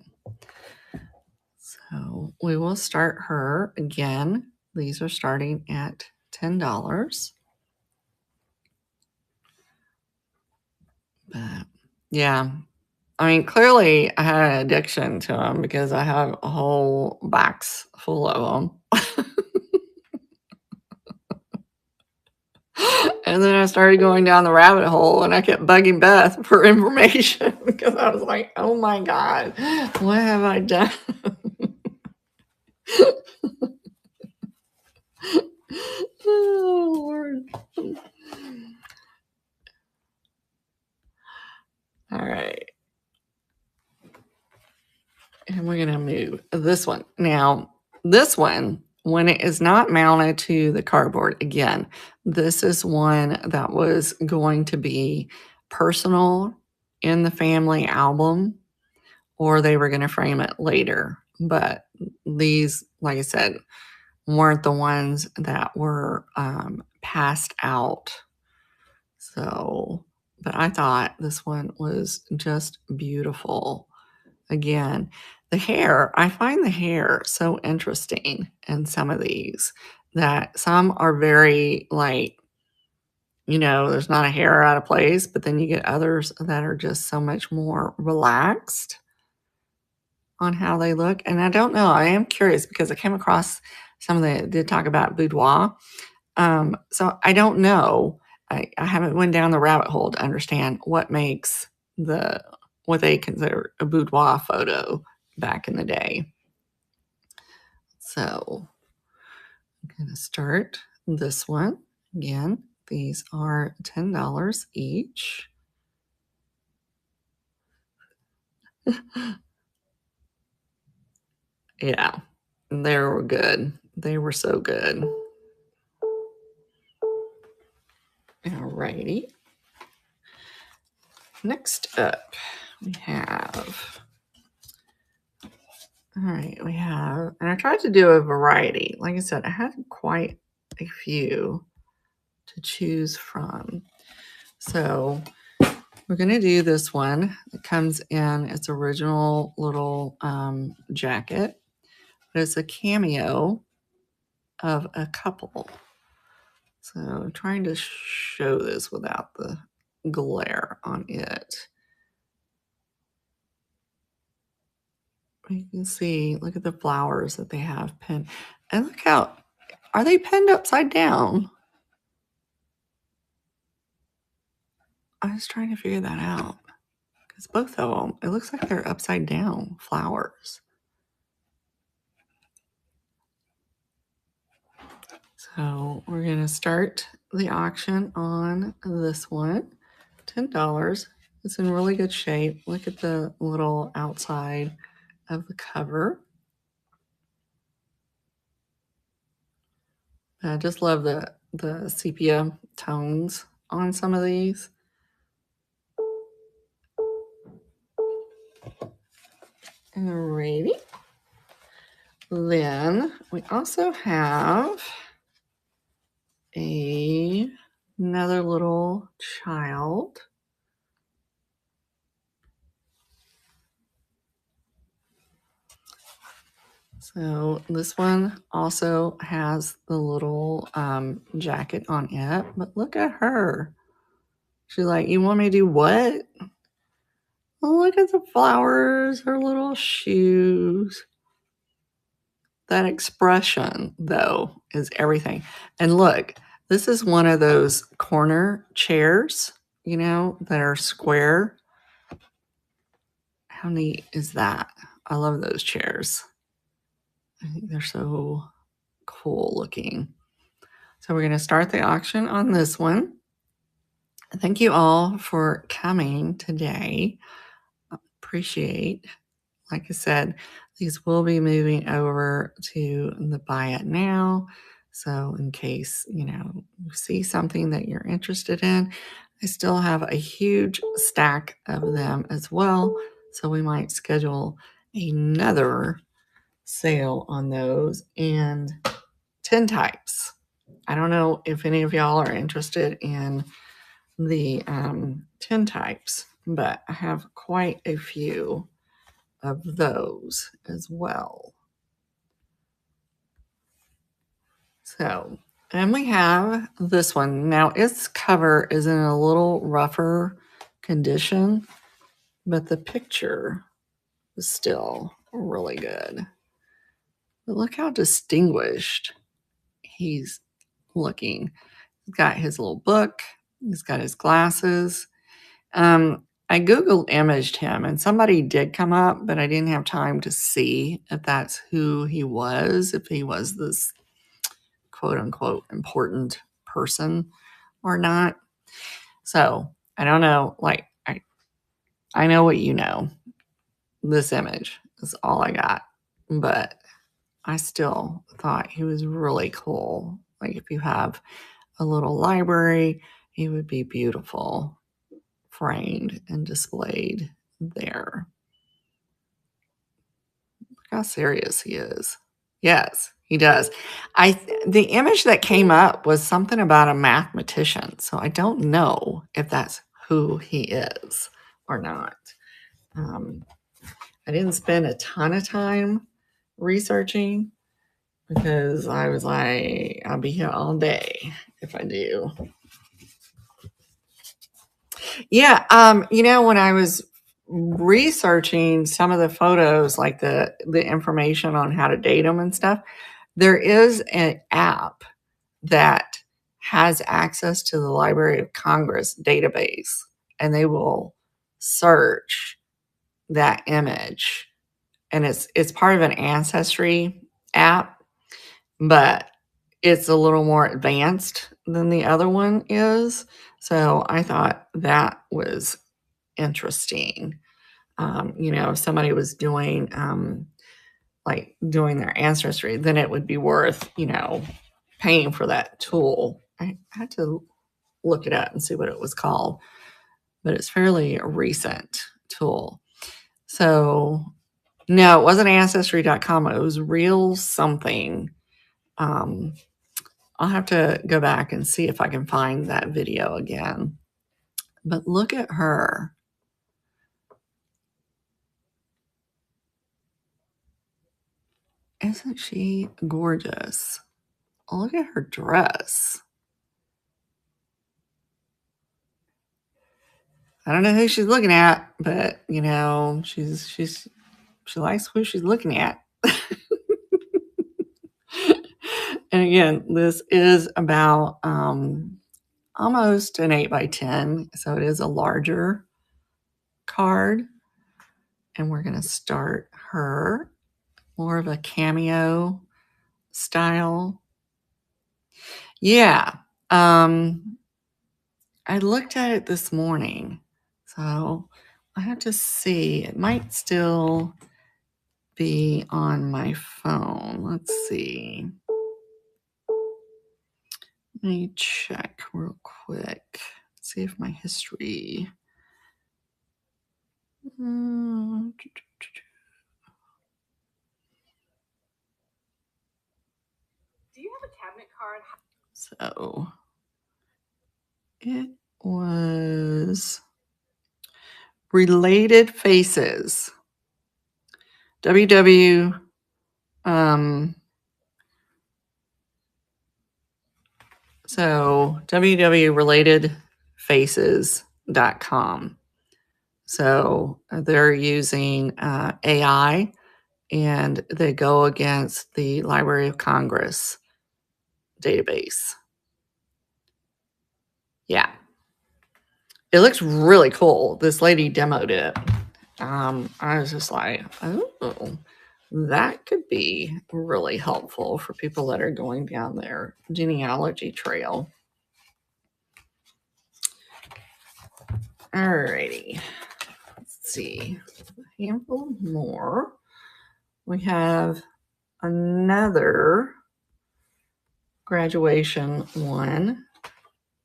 Speaker 1: So we will start her again. These are starting at $10. But yeah, I mean, clearly I had an addiction to them because I have a whole box full of them. And then I started going down the rabbit hole and I kept bugging Beth for information because I was like, oh my God, what have I done? Oh, Lord. All right. And we're going to move this one. Now, this one, when it is not mounted to the cardboard, again, this is one that was going to be personal in the family album, or they were going to frame it later. But these, like I said, weren't the ones that were passed out. So, but I thought this one was just beautiful. Again, the hair, I find the hair so interesting in some of these, that some are very like, there's not a hair out of place, but then you get others that are just so much more relaxed on how they look. And I don't know, I am curious because I came across some that did talk about boudoir. So I don't know. I haven't went down the rabbit hole to understand what makes what they consider a boudoir photo back in the day. So I'm going to start this one. Again, these are $10 each. Yeah, they were good. They were so good. Alrighty. Next up, we have, and I tried to do a variety. Like I said, I had quite a few to choose from. So we're going to do this one. It comes in its original little jacket, but it's a cameo of a couple. So I'm trying to show this without the glare on it. You can see, look at the flowers that they have pinned. And look how, are they pinned upside down? I was trying to figure that out. Because both of them, it looks like they're upside down flowers. So we're going to start the auction on this one. $10. It's in really good shape. Look at the little outside of the cover. I just love the sepia tones on some of these. Alrighty. Then we also have another little child. So this one also has the little jacket on it, but look at her. She's like, you want me to do what? Oh, look at the flowers, her little shoes. That expression, though, is everything. And look, this is one of those corner chairs, that are square. How neat is that? I love those chairs. I think they're so cool looking. So we're going to start the auction on this one. Thank you all for coming today. Appreciate. Like I said, these will be moving over to the buy it now. So in case, you see something that you're interested in, I still have a huge stack of them as well. So we might schedule another sale on those and tintypes. I don't know if any of y'all are interested in the tintypes, but I have quite a few of those as well. So, and we have this one. Now, its cover is in a little rougher condition, but the picture is still really good. But look how distinguished he's looking. He's got his little book. He's got his glasses. I Googled imaged him and somebody did come up, but I didn't have time to see if that's who he was, if he was this quote unquote important person or not. So I don't know. Like, I know what you know. This image is all I got, but I still thought he was really cool. Like, if you have a little library, he would be beautiful, framed and displayed there. Look how serious he is. Yes, he does. The image that came up was something about a mathematician, so I don't know if that's who he is or not. I didn't spend a ton of time researching because I was like, I'll be here all day if I do. Yeah, when I was researching some of the photos, like the information on how to date them and stuff, there is an app that has access to the Library of Congress database, and they will search that image. And it's part of an ancestry app, but it's a little more advanced than the other one is. So I thought that was interesting. If somebody was doing doing their ancestry, then it would be worth, paying for that tool. I had to look it up and see what it was called, but it's fairly a recent tool. So no, it wasn't ancestry.com. It was real something. I'll have to go back and see if I can find that video again. But look at her. Isn't she gorgeous? Look at her dress. I don't know who she's looking at, but she likes who she's looking at. And again, this is about almost an 8x10, so it is a larger card. And we're going to start her more of a cameo style. Yeah. I looked at it this morning, so I have to see. It might still be on my phone. Let's see. Let me check real quick. See if my history. So it was Related Faces. WW So www.relatedfaces.com. So they're using AI, and they go against the Library of Congress database. Yeah. It looks really cool. This lady demoed it. I was just like, oh, that could be really helpful for people that are going down their genealogy trail. Alrighty. Let's see. A handful more. We have another graduation one.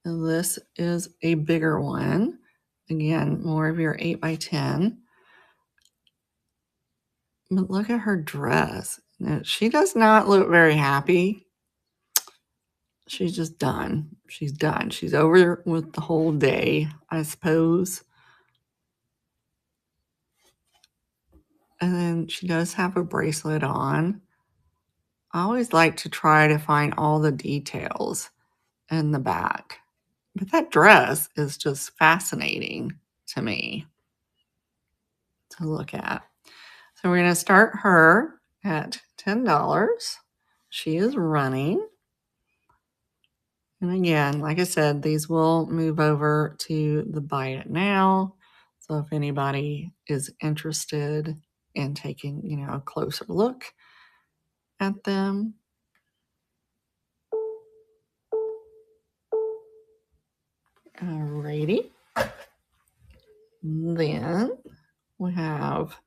Speaker 1: And this is a bigger one. Again, more of your 8x10. But look at her dress. Now, she does not look very happy. She's just done. She's done. She's over with the whole day, I suppose. And then she does have a bracelet on. I always like to try to find all the details in the back. But that dress is just fascinating to me to look at. So we're going to start her at $10. She is running. And again, like I said, these will move over to the buy it now. So if anybody is interested in taking, a closer look at them. Alrighty. Then we have,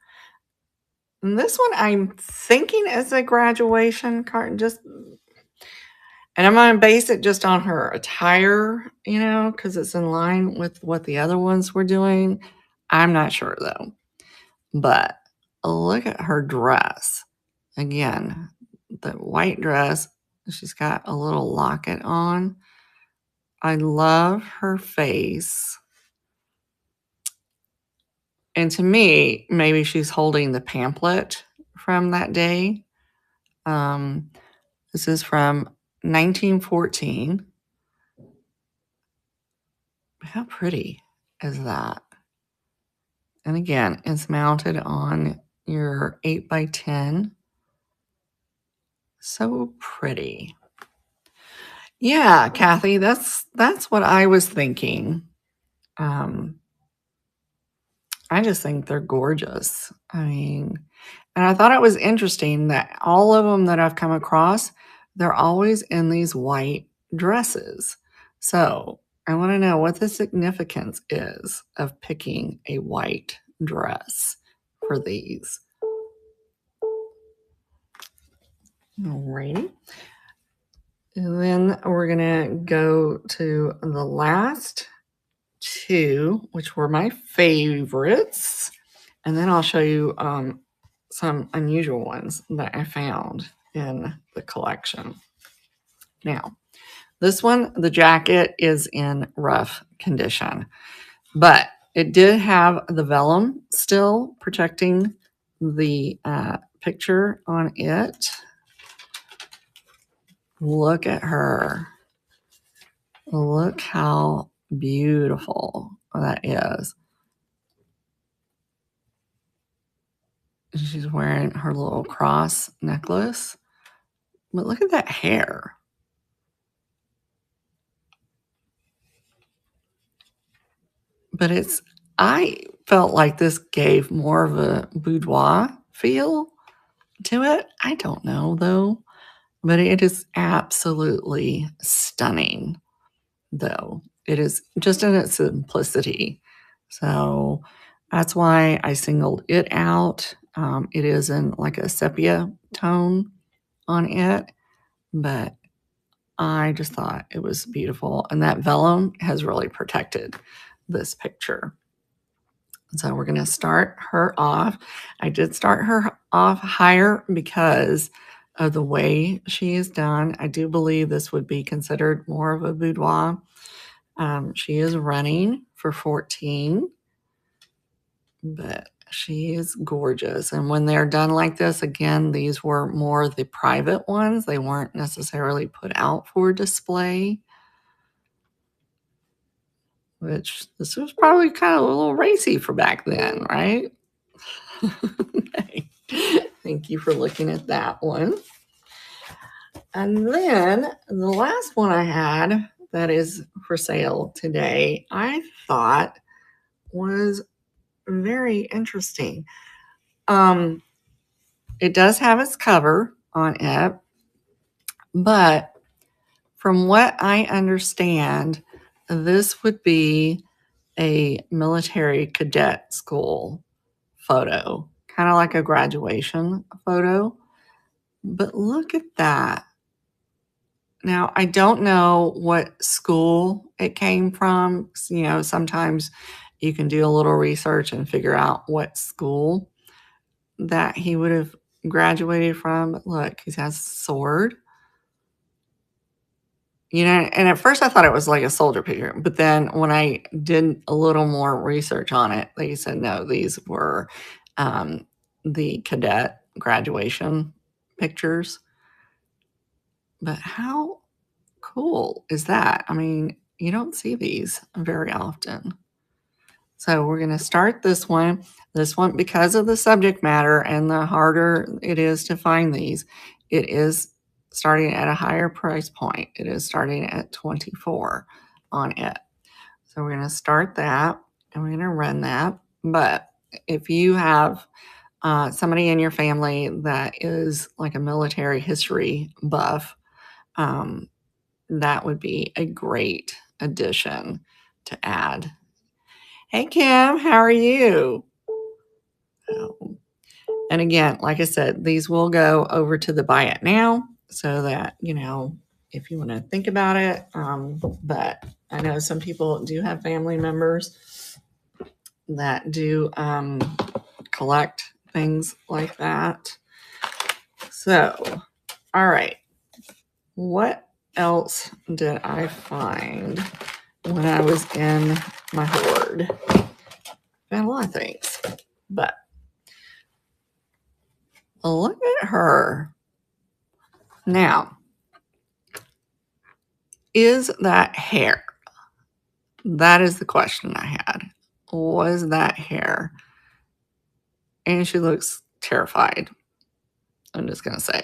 Speaker 1: and this one I'm thinking is a graduation card, and I'm going to base it just on her attire, because it's in line with what the other ones were doing. I'm not sure though. But look at her dress. Again, the white dress, she's got a little locket on. I love her face. And to me, maybe she's holding the pamphlet from that day. This is from 1914. How pretty is that? And again, it's mounted on your 8x10. So pretty. Yeah, Kathy, that's what I was thinking. I just think they're gorgeous. I mean, and I thought it was interesting that all of them that I've come across, they're always in these white dresses. So I want to know what the significance is of picking a white dress for these. Alrighty. And then we're going to go to the last two, which were my favorites. And then I'll show you some unusual ones that I found in the collection. Now, this one, the jacket is in rough condition, but it did have the vellum still protecting the picture on it. Look at her. Look how beautiful that is. She's wearing her little cross necklace. But look at that hair. But I felt like this gave more of a boudoir feel to it. I don't know though. But it is absolutely stunning, though. It is just in its simplicity. So that's why I singled it out. It is in like a sepia tone on it, but I just thought it was beautiful. And that vellum has really protected this picture. So we're going to start her off. I did start her off higher because of the way she is done. I do believe this would be considered more of a boudoir. She is running for 14, but she is gorgeous. And when they're done like this, again, these were more the private ones. They weren't necessarily put out for display, which this was probably kind of a little racy for back then, right? Okay. Thank you for looking at that one. And then the last one I had that is for sale today, I thought was very interesting. It does have its cover on it, but from what I understand, this would be a military cadet school photo, kind of like a graduation photo. But look at that. Now, I don't know what school it came from. You know, sometimes you can do a little research and figure out what school that he would have graduated from. But look, he has a sword. You know, and at first I thought it was like a soldier picture, but then when I did a little more research on it, they said no, these were the cadet graduation pictures. But how cool is that? I mean, you don't see these very often. So we're going to start this one. This one, because of the subject matter and the harder it is to find these, it is starting at a higher price point. It is starting at 24 on it. So we're going to start that and we're going to run that. But if you have somebody in your family that is like a military history buff, that would be a great addition to add. Hey, Kim, how are you? And again, like I said, these will go over to the buy it now so that, you know, if you want to think about it. But I know some people do have family members that do collect things like that. So, all right. What else did I find when I was in my hoard? Found a lot of things, but look at her. Now, is that hair? That is the question I had. Was that hair? And she looks terrified. I'm just going to say.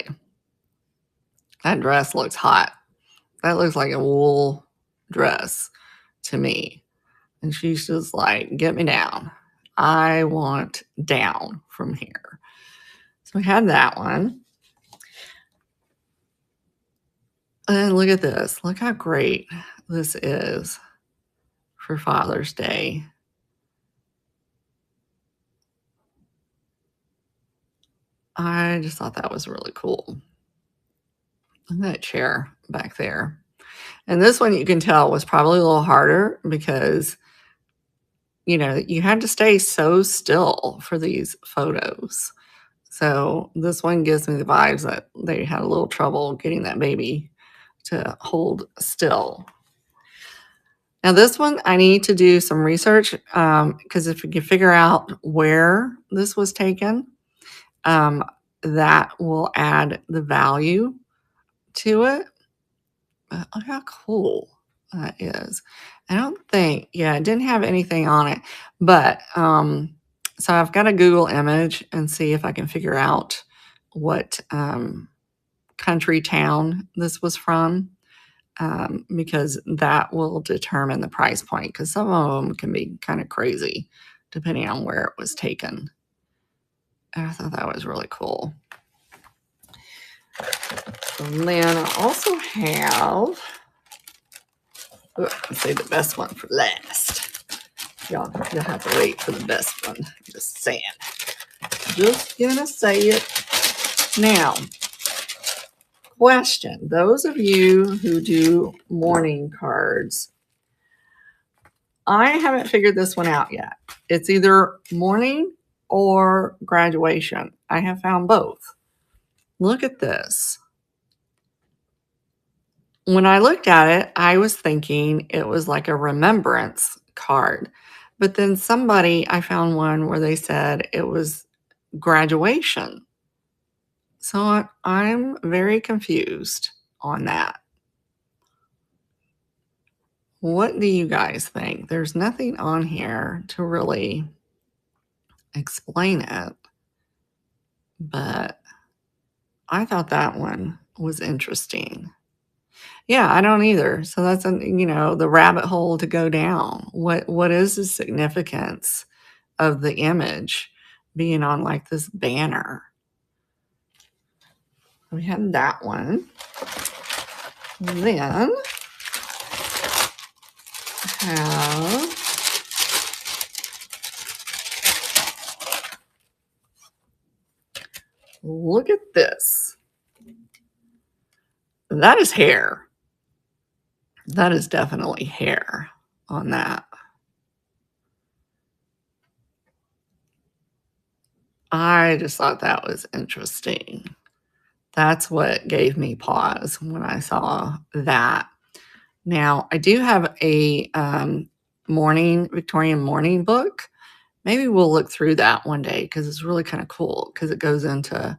Speaker 1: That dress looks hot. That looks like a wool dress to me. And she's just like, get me down. I want down from here. So we had that one. And look at this. Look how great this is for Father's Day. I just thought that was really cool. Look at that chair back there. And this one you can tell was probably a little harder because, you know, you had to stay so still for these photos. So this one gives me the vibes that they had a little trouble getting that baby to hold still. Now this one, I need to do some research because if you can figure out where this was taken, that will add the value to it. But look how cool that is. I don't think, yeah, it didn't have anything on it, but so I've got a Google image and see if I can figure out what country town this was from. Because that will determine the price point because some of them can be kind of crazy depending on where it was taken. And I thought that was really cool. And then I also have, let's say the best one for last. Y'all have to wait for the best one. Just saying. Just gonna say it now. Question, those of you who do mourning cards, I haven't figured this one out yet. It's either mourning or graduation. I have found both. Look at this. When I looked at it, I was thinking it was like a remembrance card. But then I found one where they said it was graduation. So I'm very confused on that. What do you guys think? There's nothing on here to really explain it, but I thought that one was interesting. Yeah, I don't either. So that's the rabbit hole to go down. What is the significance of the image being on like this banner? We had that one. Then have look at this. That is hair. That is definitely hair on that. I just thought that was interesting. That's what gave me pause when I saw that. Now, I do have a Victorian mourning book. Maybe we'll look through that one day because it's really kind of cool because it goes into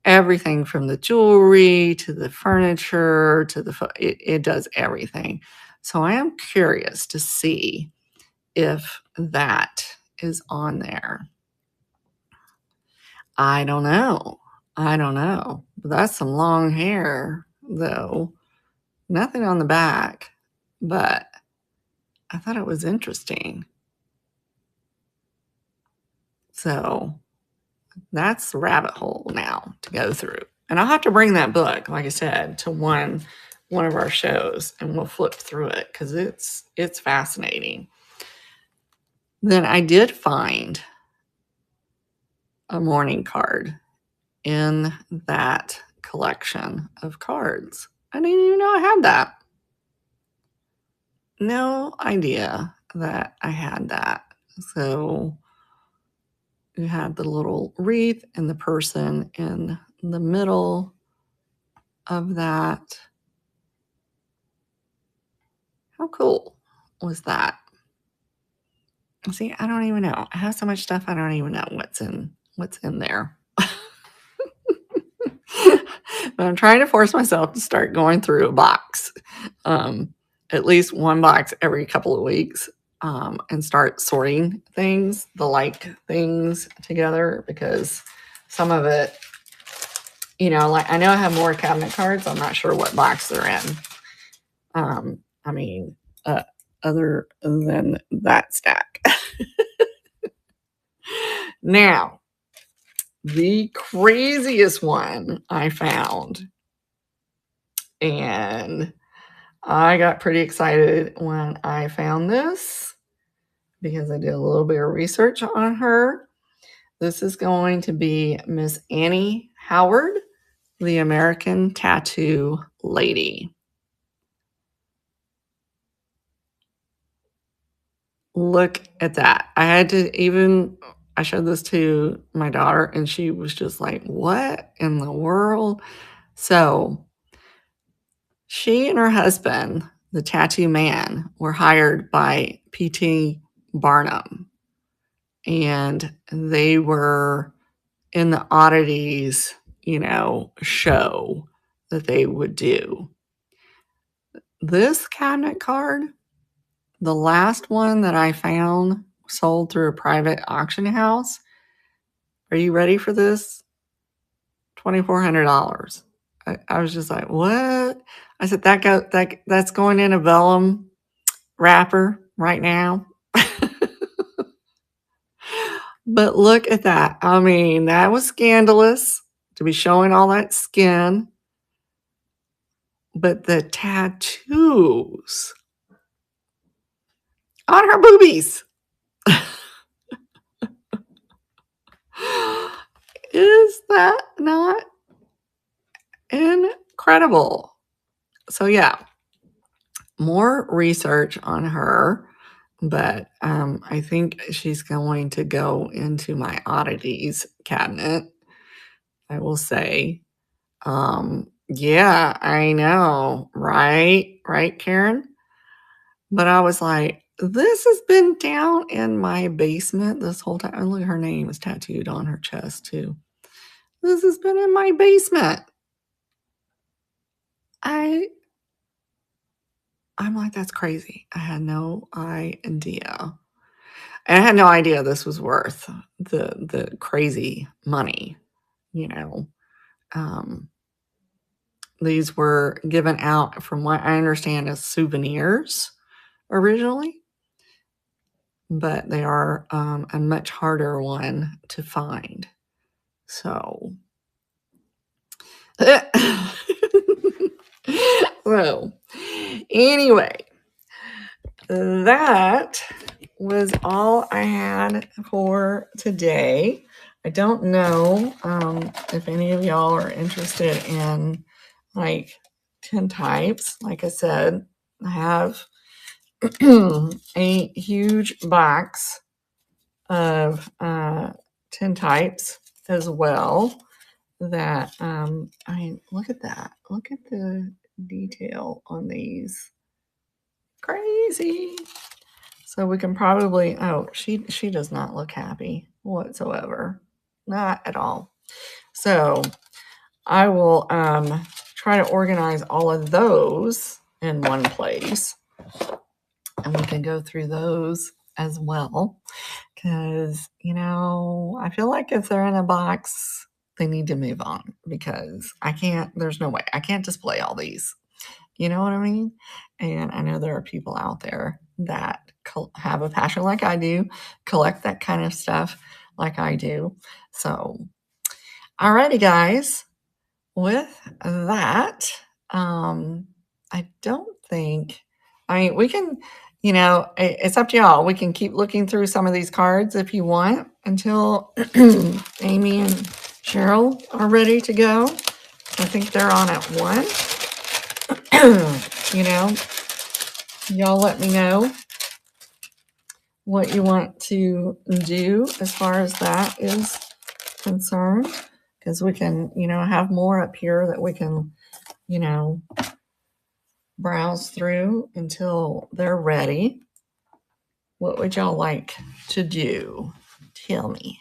Speaker 1: everything from the jewelry to the furniture to it does everything. So I am curious to see if that is on there. I don't know. I don't know. That's some long hair, though. Nothing on the back, but I thought it was interesting. So that's the rabbit hole now to go through. And I'll have to bring that book, like I said, to one of our shows and we'll flip through it because it's fascinating. Then I did find a mourning card in that collection of cards. I didn't even know I had that. No idea that I had that. So you had the little wreath and the person in the middle of that. How cool was that? See, I don't even know. I have so much stuff I don't even know what's in there. But I'm trying to force myself to start going through a box. At least one box every couple of weeks. And start sorting the like things together because some of it, like I know I have more cabinet cards. I'm not sure what box they're in. I mean, other than that stack. Now, the craziest one I found, and I got pretty excited when I found this because I did a little bit of research on her. This is going to be Miss Annie Howard, the American Tattoo Lady. Look at that. I showed this to my daughter and she was just like, what in the world? So she and her husband, the tattoo man, were hired by P.T. Barnum and they were in the oddities, show that they would do. This cabinet card, the last one that I found sold through a private auction house. Are you ready for this? $2,400. I was just like, what? I said, that's going in a vellum wrapper right now. But look at that. I mean, that was scandalous to be showing all that skin. But the tattoos on her boobies. Is that not incredible? So yeah, more research on her, but I think she's going to go into my oddities cabinet, I will say. Yeah, I know. Right? Right, Karen? But I was like, this has been down in my basement this whole time. And look, her name is tattooed on her chest too. This has been in my basement. I I'm like, that's crazy. I had no idea. And I had no idea this was worth the crazy money, you know. Um, these were given out from what I understand as souvenirs originally, but they are a much harder one to find. So, so anyway, that was all I had for today. I don't know if any of y'all are interested in like tintypes. Like I said, I have a huge box of tintypes as well. That I mean, look at that. Look at the detail on these. Crazy. So we can probably, oh, she does not look happy whatsoever. Not at all. So I will try to organize all of those in one place. And we can go through those as well. Because, I feel like if they're in a box, they need to move on because there's no way. I can't display all these. You know what I mean? And I know there are people out there that have a passion like I do, collect that kind of stuff like I do. So, alrighty, guys. With that, I don't think, I mean, we can, it's up to y'all. We can keep looking through some of these cards if you want until Amy and Cheryl are ready to go. I think they're on at 1. you know, y'all let me know what you want to do as far as that is concerned, because we can, have more up here that we can, browse through until they're ready. What would y'all like to do? Tell me.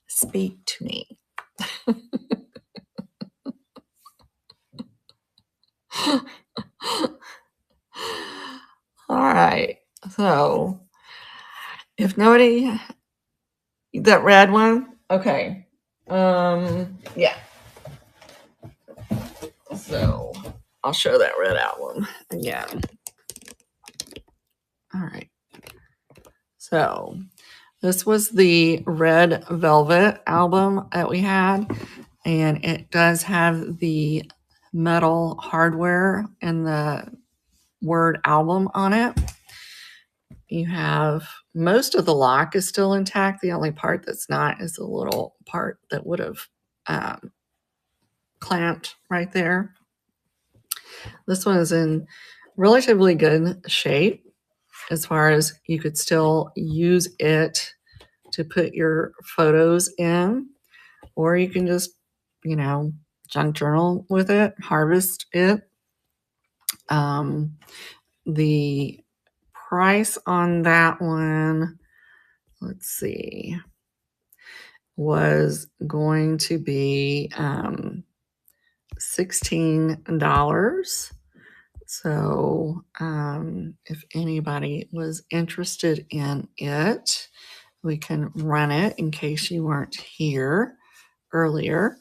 Speaker 1: Speak to me. All right. So, if nobody, that red one, okay. Yeah. So, I'll show that red album again. All right. So, this was the Red Velvet album that we had, and it does have the metal hardware and the word album on it. You have most of the lock is still intact. The only part that's not is the little part that would have clamped right there. This one is in relatively good shape as far as you could still use it to put your photos in, or you can just, junk journal with it, harvest it. The price on that one, let's see, was going to be $16. So if anybody was interested in it, we can run it in case you weren't here earlier.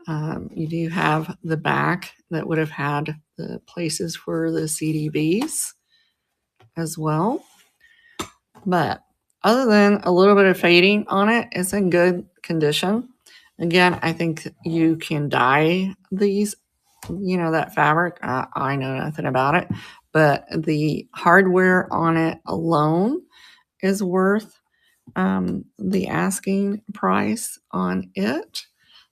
Speaker 1: You do have the back that would have had the places for the CDBs as well. But other than a little bit of fading on it, it's in good condition. Again, I think you can dye these, that fabric. I know nothing about it, but the hardware on it alone is worth the asking price on it.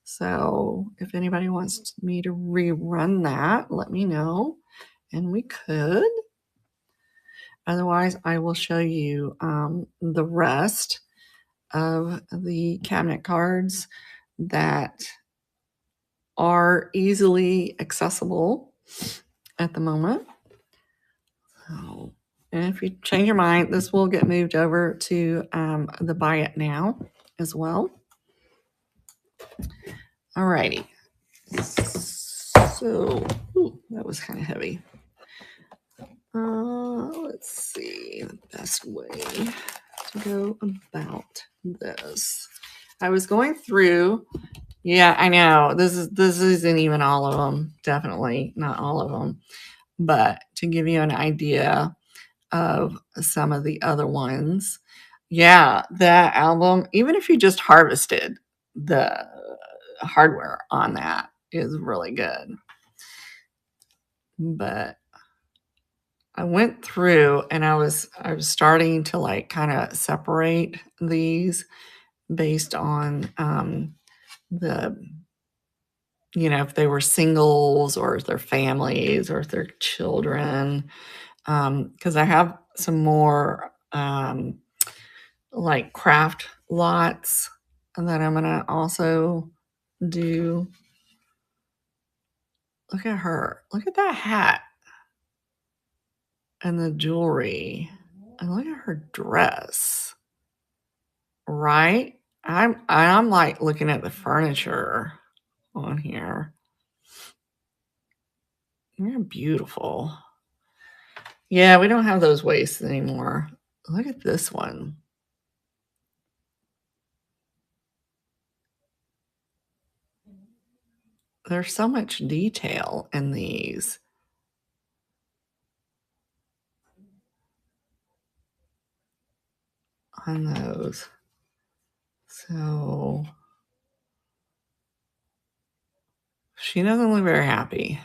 Speaker 1: So if anybody wants me to rerun that, let me know and we could. Otherwise, I will show you the rest of the cabinet cards that are easily accessible at the moment. So, and if you change your mind, this will get moved over to the buy it now as well. Alrighty. So, that was kind of heavy. Let's see the best way to go about this. I was going through. Yeah, I know this isn't even all of them. Definitely not all of them. But to give you an idea of some of the other ones, yeah, that album. Even if you just harvested the hardware on that, is really good. But I went through and I was starting to like kind of separate these based on the, if they were singles or if they're families or if they're children. Because I have some more like craft lots that I'm gonna also do. Look at her. Look at that hat and the jewelry. And look at her dress. Right? I'm like looking at the furniture on here. You're beautiful. Yeah, we don't have those waists anymore. Look at this one. There's so much detail in these. On those. So she doesn't look very happy.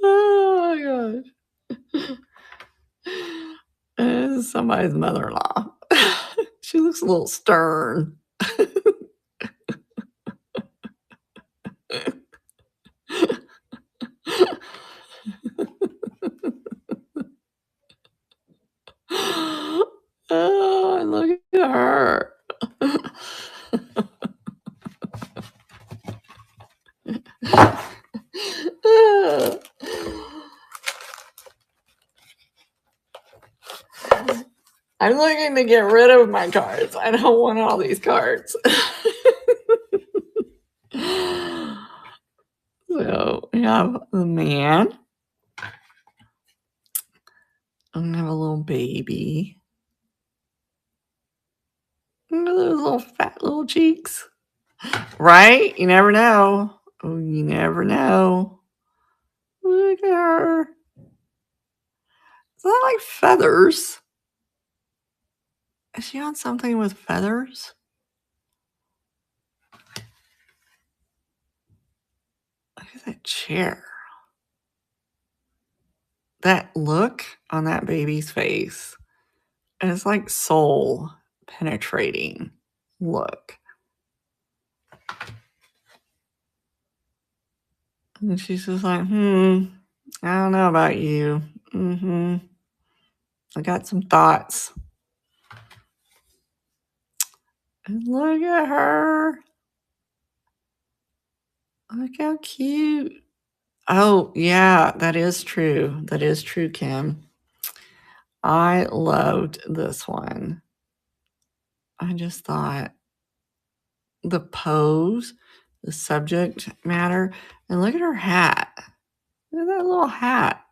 Speaker 1: Oh my gosh. This is somebody's mother-in-law. She looks a little stern. Oh, look at her. I'm looking to get rid of my cards. I don't want all these cards. So we have the man. I'm gonna have a little baby. Look at those little fat little cheeks. Right? You never know. Oh, you never know. Look at her. Is that like feathers? Is she on something with feathers? Look at that chair. That look on that baby's face. And it's like soul penetrating look. And she's just like, I don't know about you. I got some thoughts. And look at her. Look how cute. Oh, yeah, that is true. That is true, Kim. I loved this one. I just thought the pose, the subject matter, and look at her hat. Look at that little hat.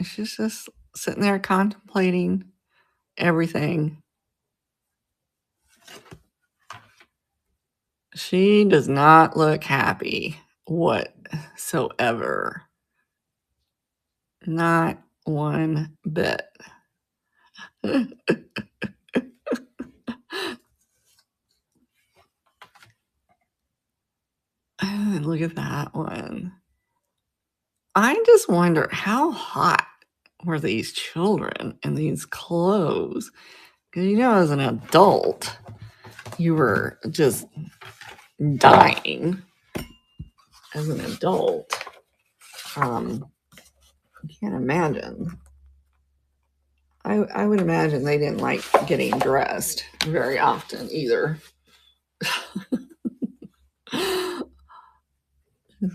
Speaker 1: She's just sitting there contemplating everything. She does not look happy whatsoever. Not one bit. Look at that one. I just wonder how hot were these children in these clothes? Because, as an adult, you were just dying as an adult. I can't imagine I would imagine they didn't like getting dressed very often either.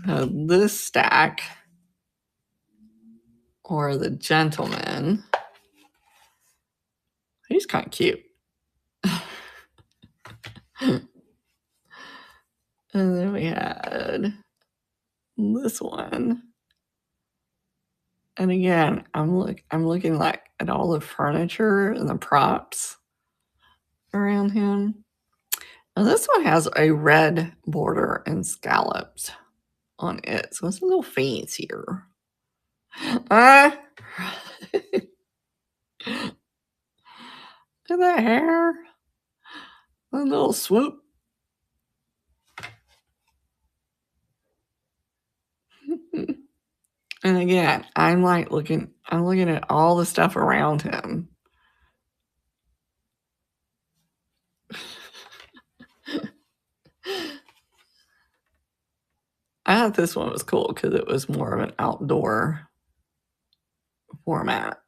Speaker 1: This stack, or the gentleman, he's kind of cute. And then we had this one. And again, I'm looking like at all the furniture and the props around him. Now this one has a red border and scallops on it, so it's a little fancier. Look at that hair. A little swoop. And again, I'm looking at all the stuff around him. I thought this one was cool because it was more of an outdoor format.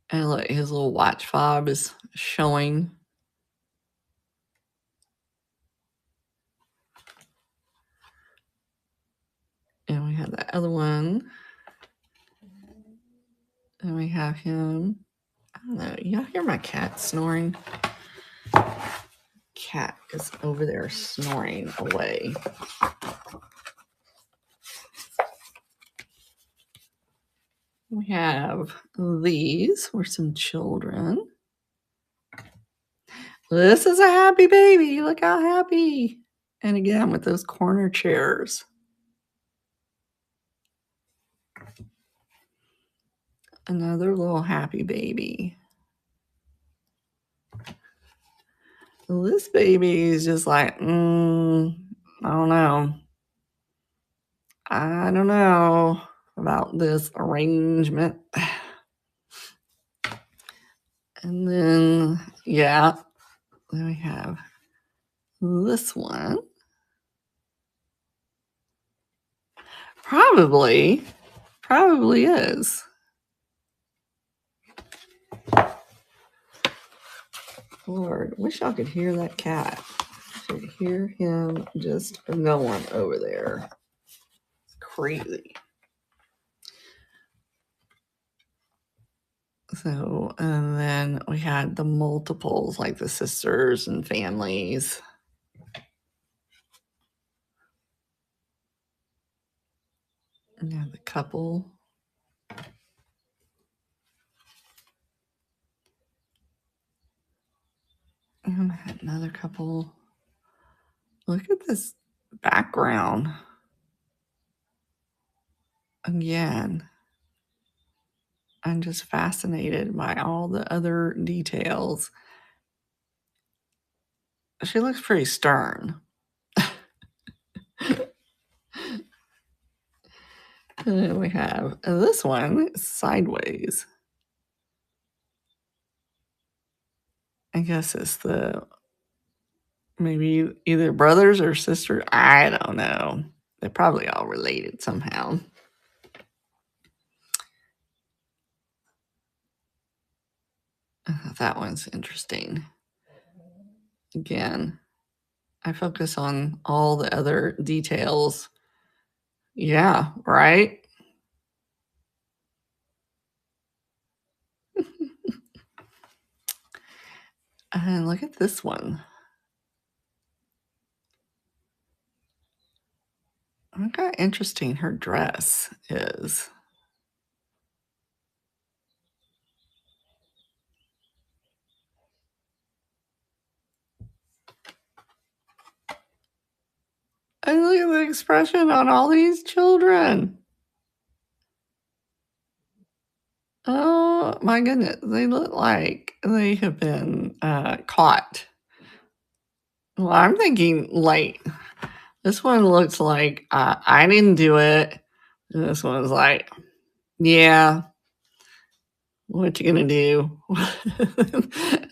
Speaker 1: And look, his little watch fob is showing. And we have the other one. And we have him. I don't know. Y'all hear my cat snoring? Cat is over there snoring away. We have these for some children. This is a happy baby. Look how happy. And again, with those corner chairs. Another little happy baby. This baby is just like, I don't know. I don't know about this arrangement. And then, yeah, then we have this one. Probably is. Lord, wish y'all could hear that cat. You should hear him just going over there. It's crazy. So, and then we had the multiples, like the sisters and families. And yeah, the couple. And I had another couple. Look at this background. Again, I'm just fascinated by all the other details. She looks pretty stern. And then we have this one, sideways. I guess it's maybe either brothers or sisters. I don't know. They're probably all related somehow. That one's interesting. Again, I focus on all the other details. Yeah, right? And look at this one. Look how interesting her dress is. And look at the expression on all these children. Oh my goodness. They look like they have been caught. Well, I'm thinking like this one looks like I didn't do it. And this one's like, yeah, what you gonna do?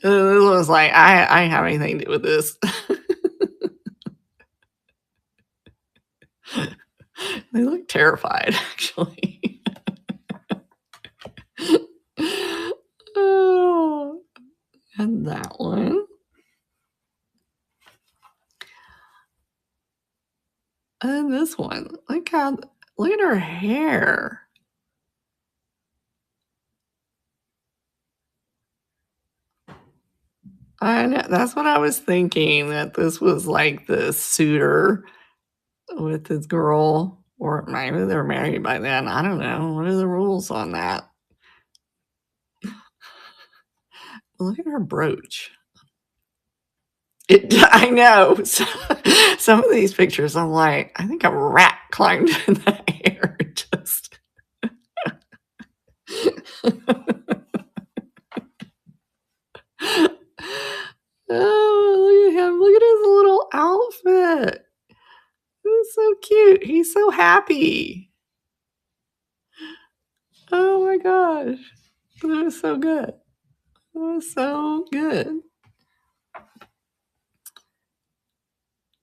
Speaker 1: This one's like, I have anything to do with this. They look terrified, actually. Oh, and that one. And this one. Look at her hair. I know, that's what I was thinking, that this was like the suitor with his girl, or maybe they're married by then. I don't know. What are the rules on that? Look at her brooch. I know. Some of these pictures, I'm like, I think a rat climbed in the hair. Just. Oh, look at him. Look at his little outfit. He's so cute. He's so happy. Oh my gosh. That was so good. That was so good.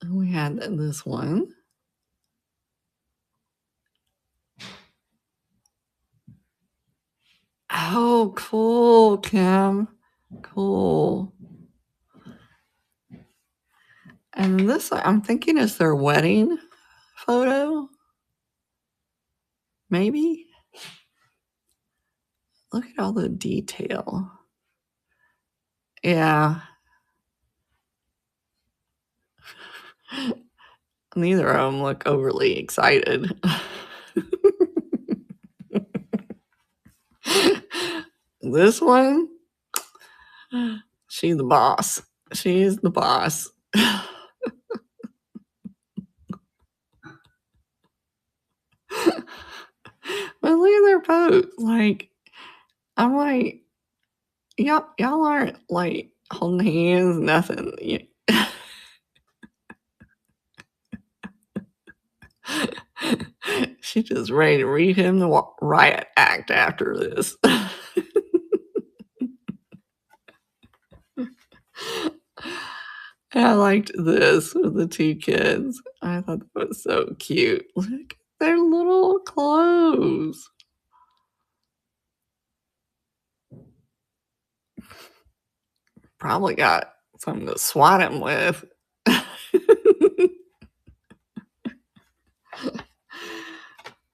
Speaker 1: And we had this one. Oh, cool, Kim. Cool. And this, I'm thinking, is their wedding photo? Maybe? Look at all the detail. Yeah. Neither of them look overly excited. This one, she's the boss. She's the boss. But look at their pose. Like, I'm like, y'all aren't like holding hands, nothing. She's just ready to read him the riot act after this. And I liked this with the two kids. I thought that was so cute. Look at their little clothes. Probably got something to swat him with.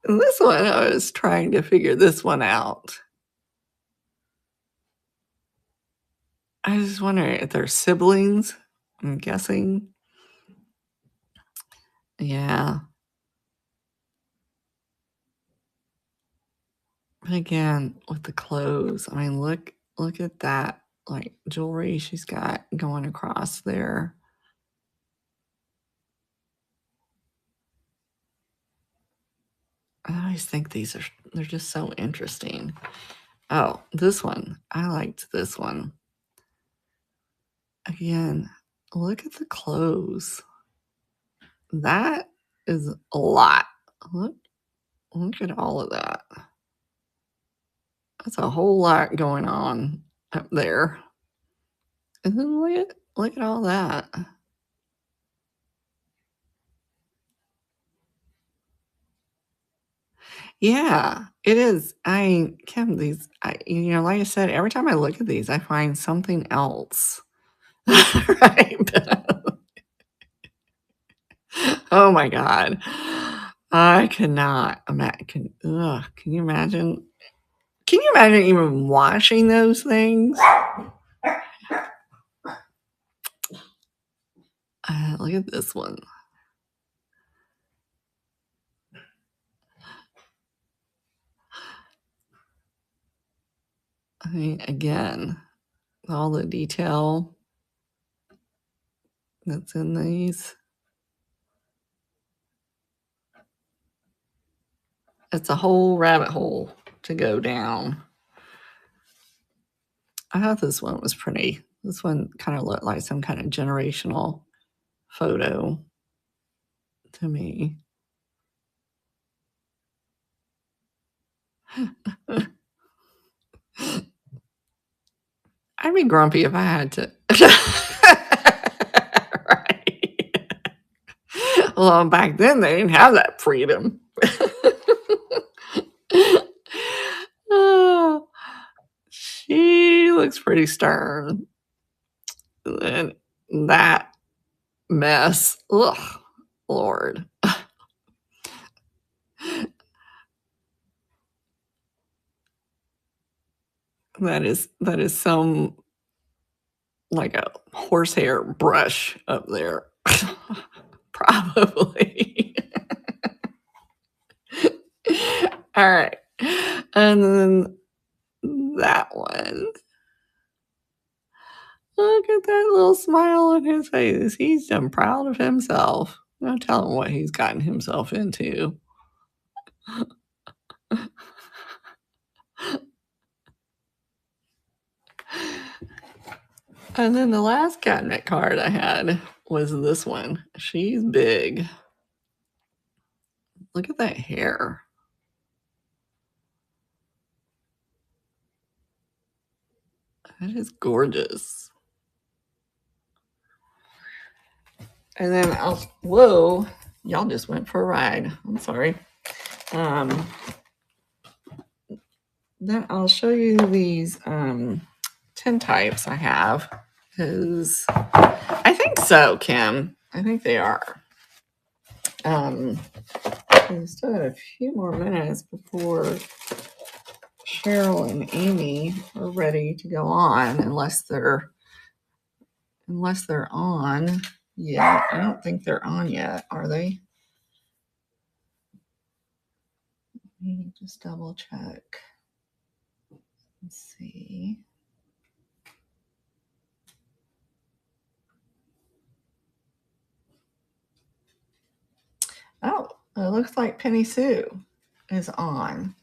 Speaker 1: And this one, I was trying to figure this one out. I was just wondering if they're siblings. I'm guessing. Yeah. But again, with the clothes, I mean, look at that, like, jewelry she's got going across there. I always think they're just so interesting. Oh, this one. I liked this one. Again, look at the clothes. That is a lot. Look at all of that. That's a whole lot going on up there. And then look at all that. Yeah, it is. Kim, like I said, every time I look at these, I find something else. Right? Oh my God. I cannot imagine. Can you imagine? Can you imagine even washing those things? Look at this one. I mean, again, all the detail that's in these. It's a whole rabbit hole to go down. I thought this one was pretty. This one kind of looked like some kind of generational photo to me. I'd be grumpy if I had to. Right. Well, back then they didn't have that freedom. Oh, she looks pretty stern. And that mess, ugh, Lord. That is some like a horsehair brush up there. Probably. All right. And then that one. Look at that little smile on his face. He's done proud of himself. Now tell him what he's gotten himself into. And then the last cabinet card I had was this one. She's big. Look at that hair. That is gorgeous. And then whoa, y'all just went for a ride. I'm sorry. Then I'll show you these tintypes I have, because I think so, Kim. I think they are. We still have a few more minutes before Cheryl and Amy are ready to go on, unless they're on yet. I don't think they're on yet, are they? Let me just double check. Let's see. Oh, it looks like Penny Sue is on.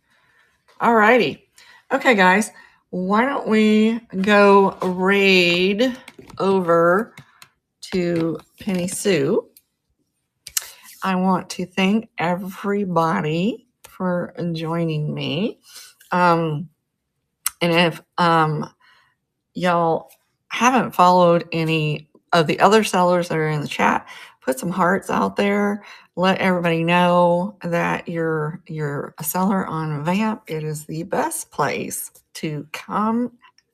Speaker 1: All righty. Okay, guys, why don't we go raid over to Penny Sue? I want to thank everybody for joining me. And if y'all haven't followed any of the other sellers that are in the chat, put some hearts out there. Let everybody know that you're a seller on Vamp. It is the best place to come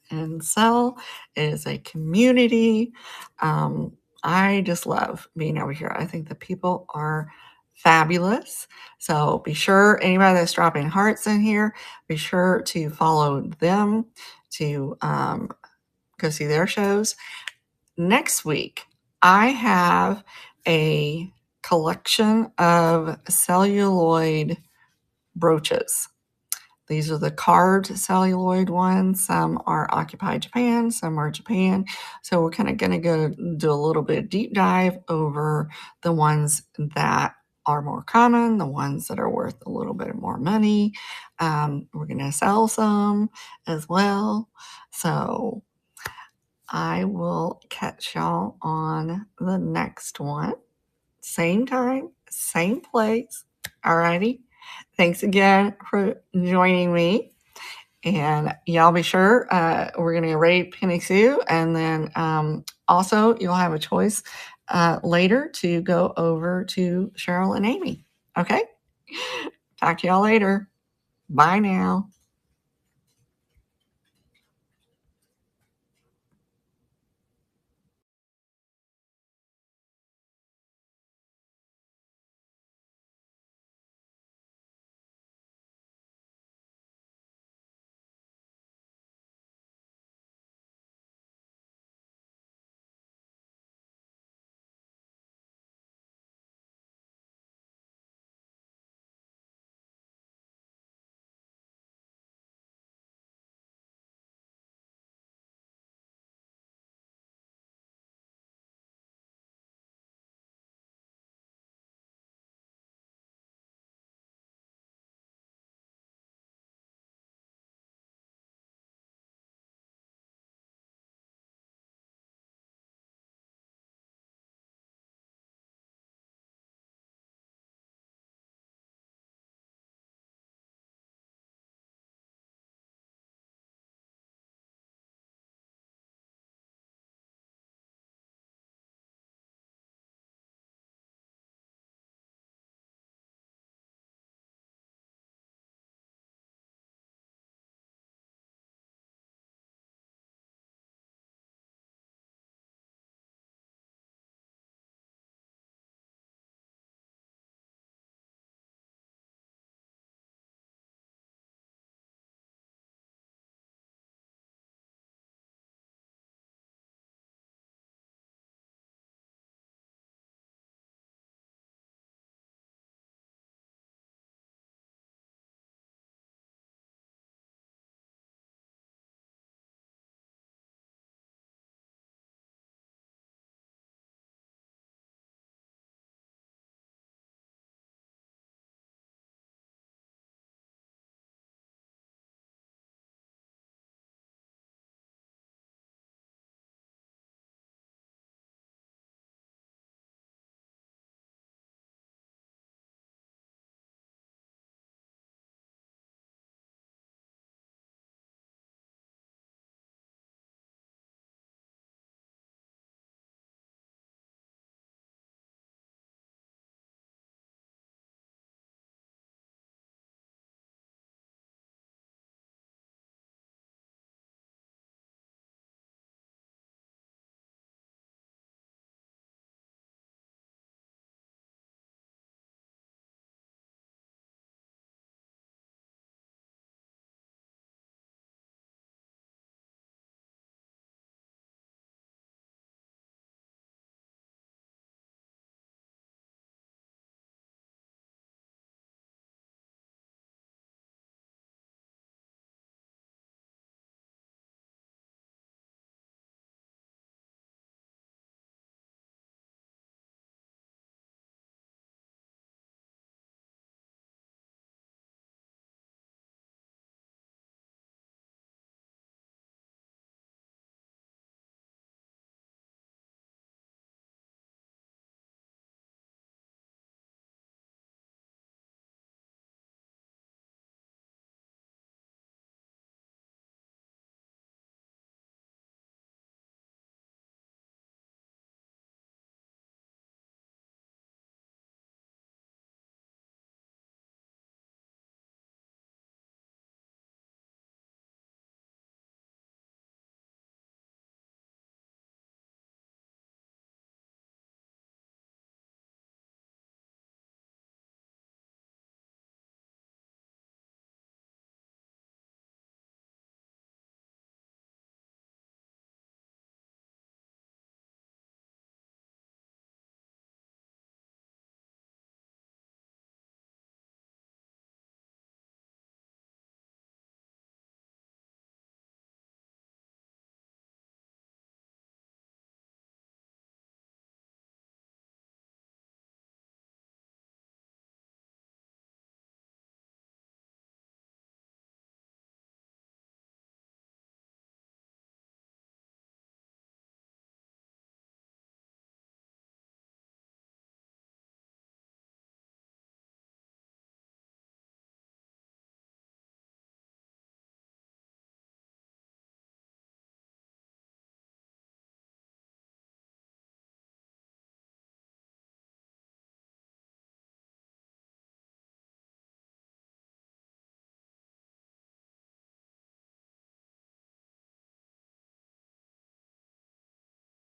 Speaker 1: and sell. It is a community. I just love being over here. I think the people are fabulous. So be sure, anybody that's dropping hearts in here, be sure to follow them, to go see their shows. Next week, I have a collection of celluloid brooches. These are the carved celluloid ones. Some are Occupy Japan, some are Japan. So we're kind of going to go do a little bit deep dive over the ones that are more common, the ones that are worth a little bit more money. We're going to sell some as well. So I will catch y'all on the next one. Same time, same place. Alrighty. Thanks again for joining me. And y'all be sure, we're going to rate Penny Sue. And then also you'll have a choice later to go over to Cheryl and Amy. Okay? Talk to y'all later. Bye now.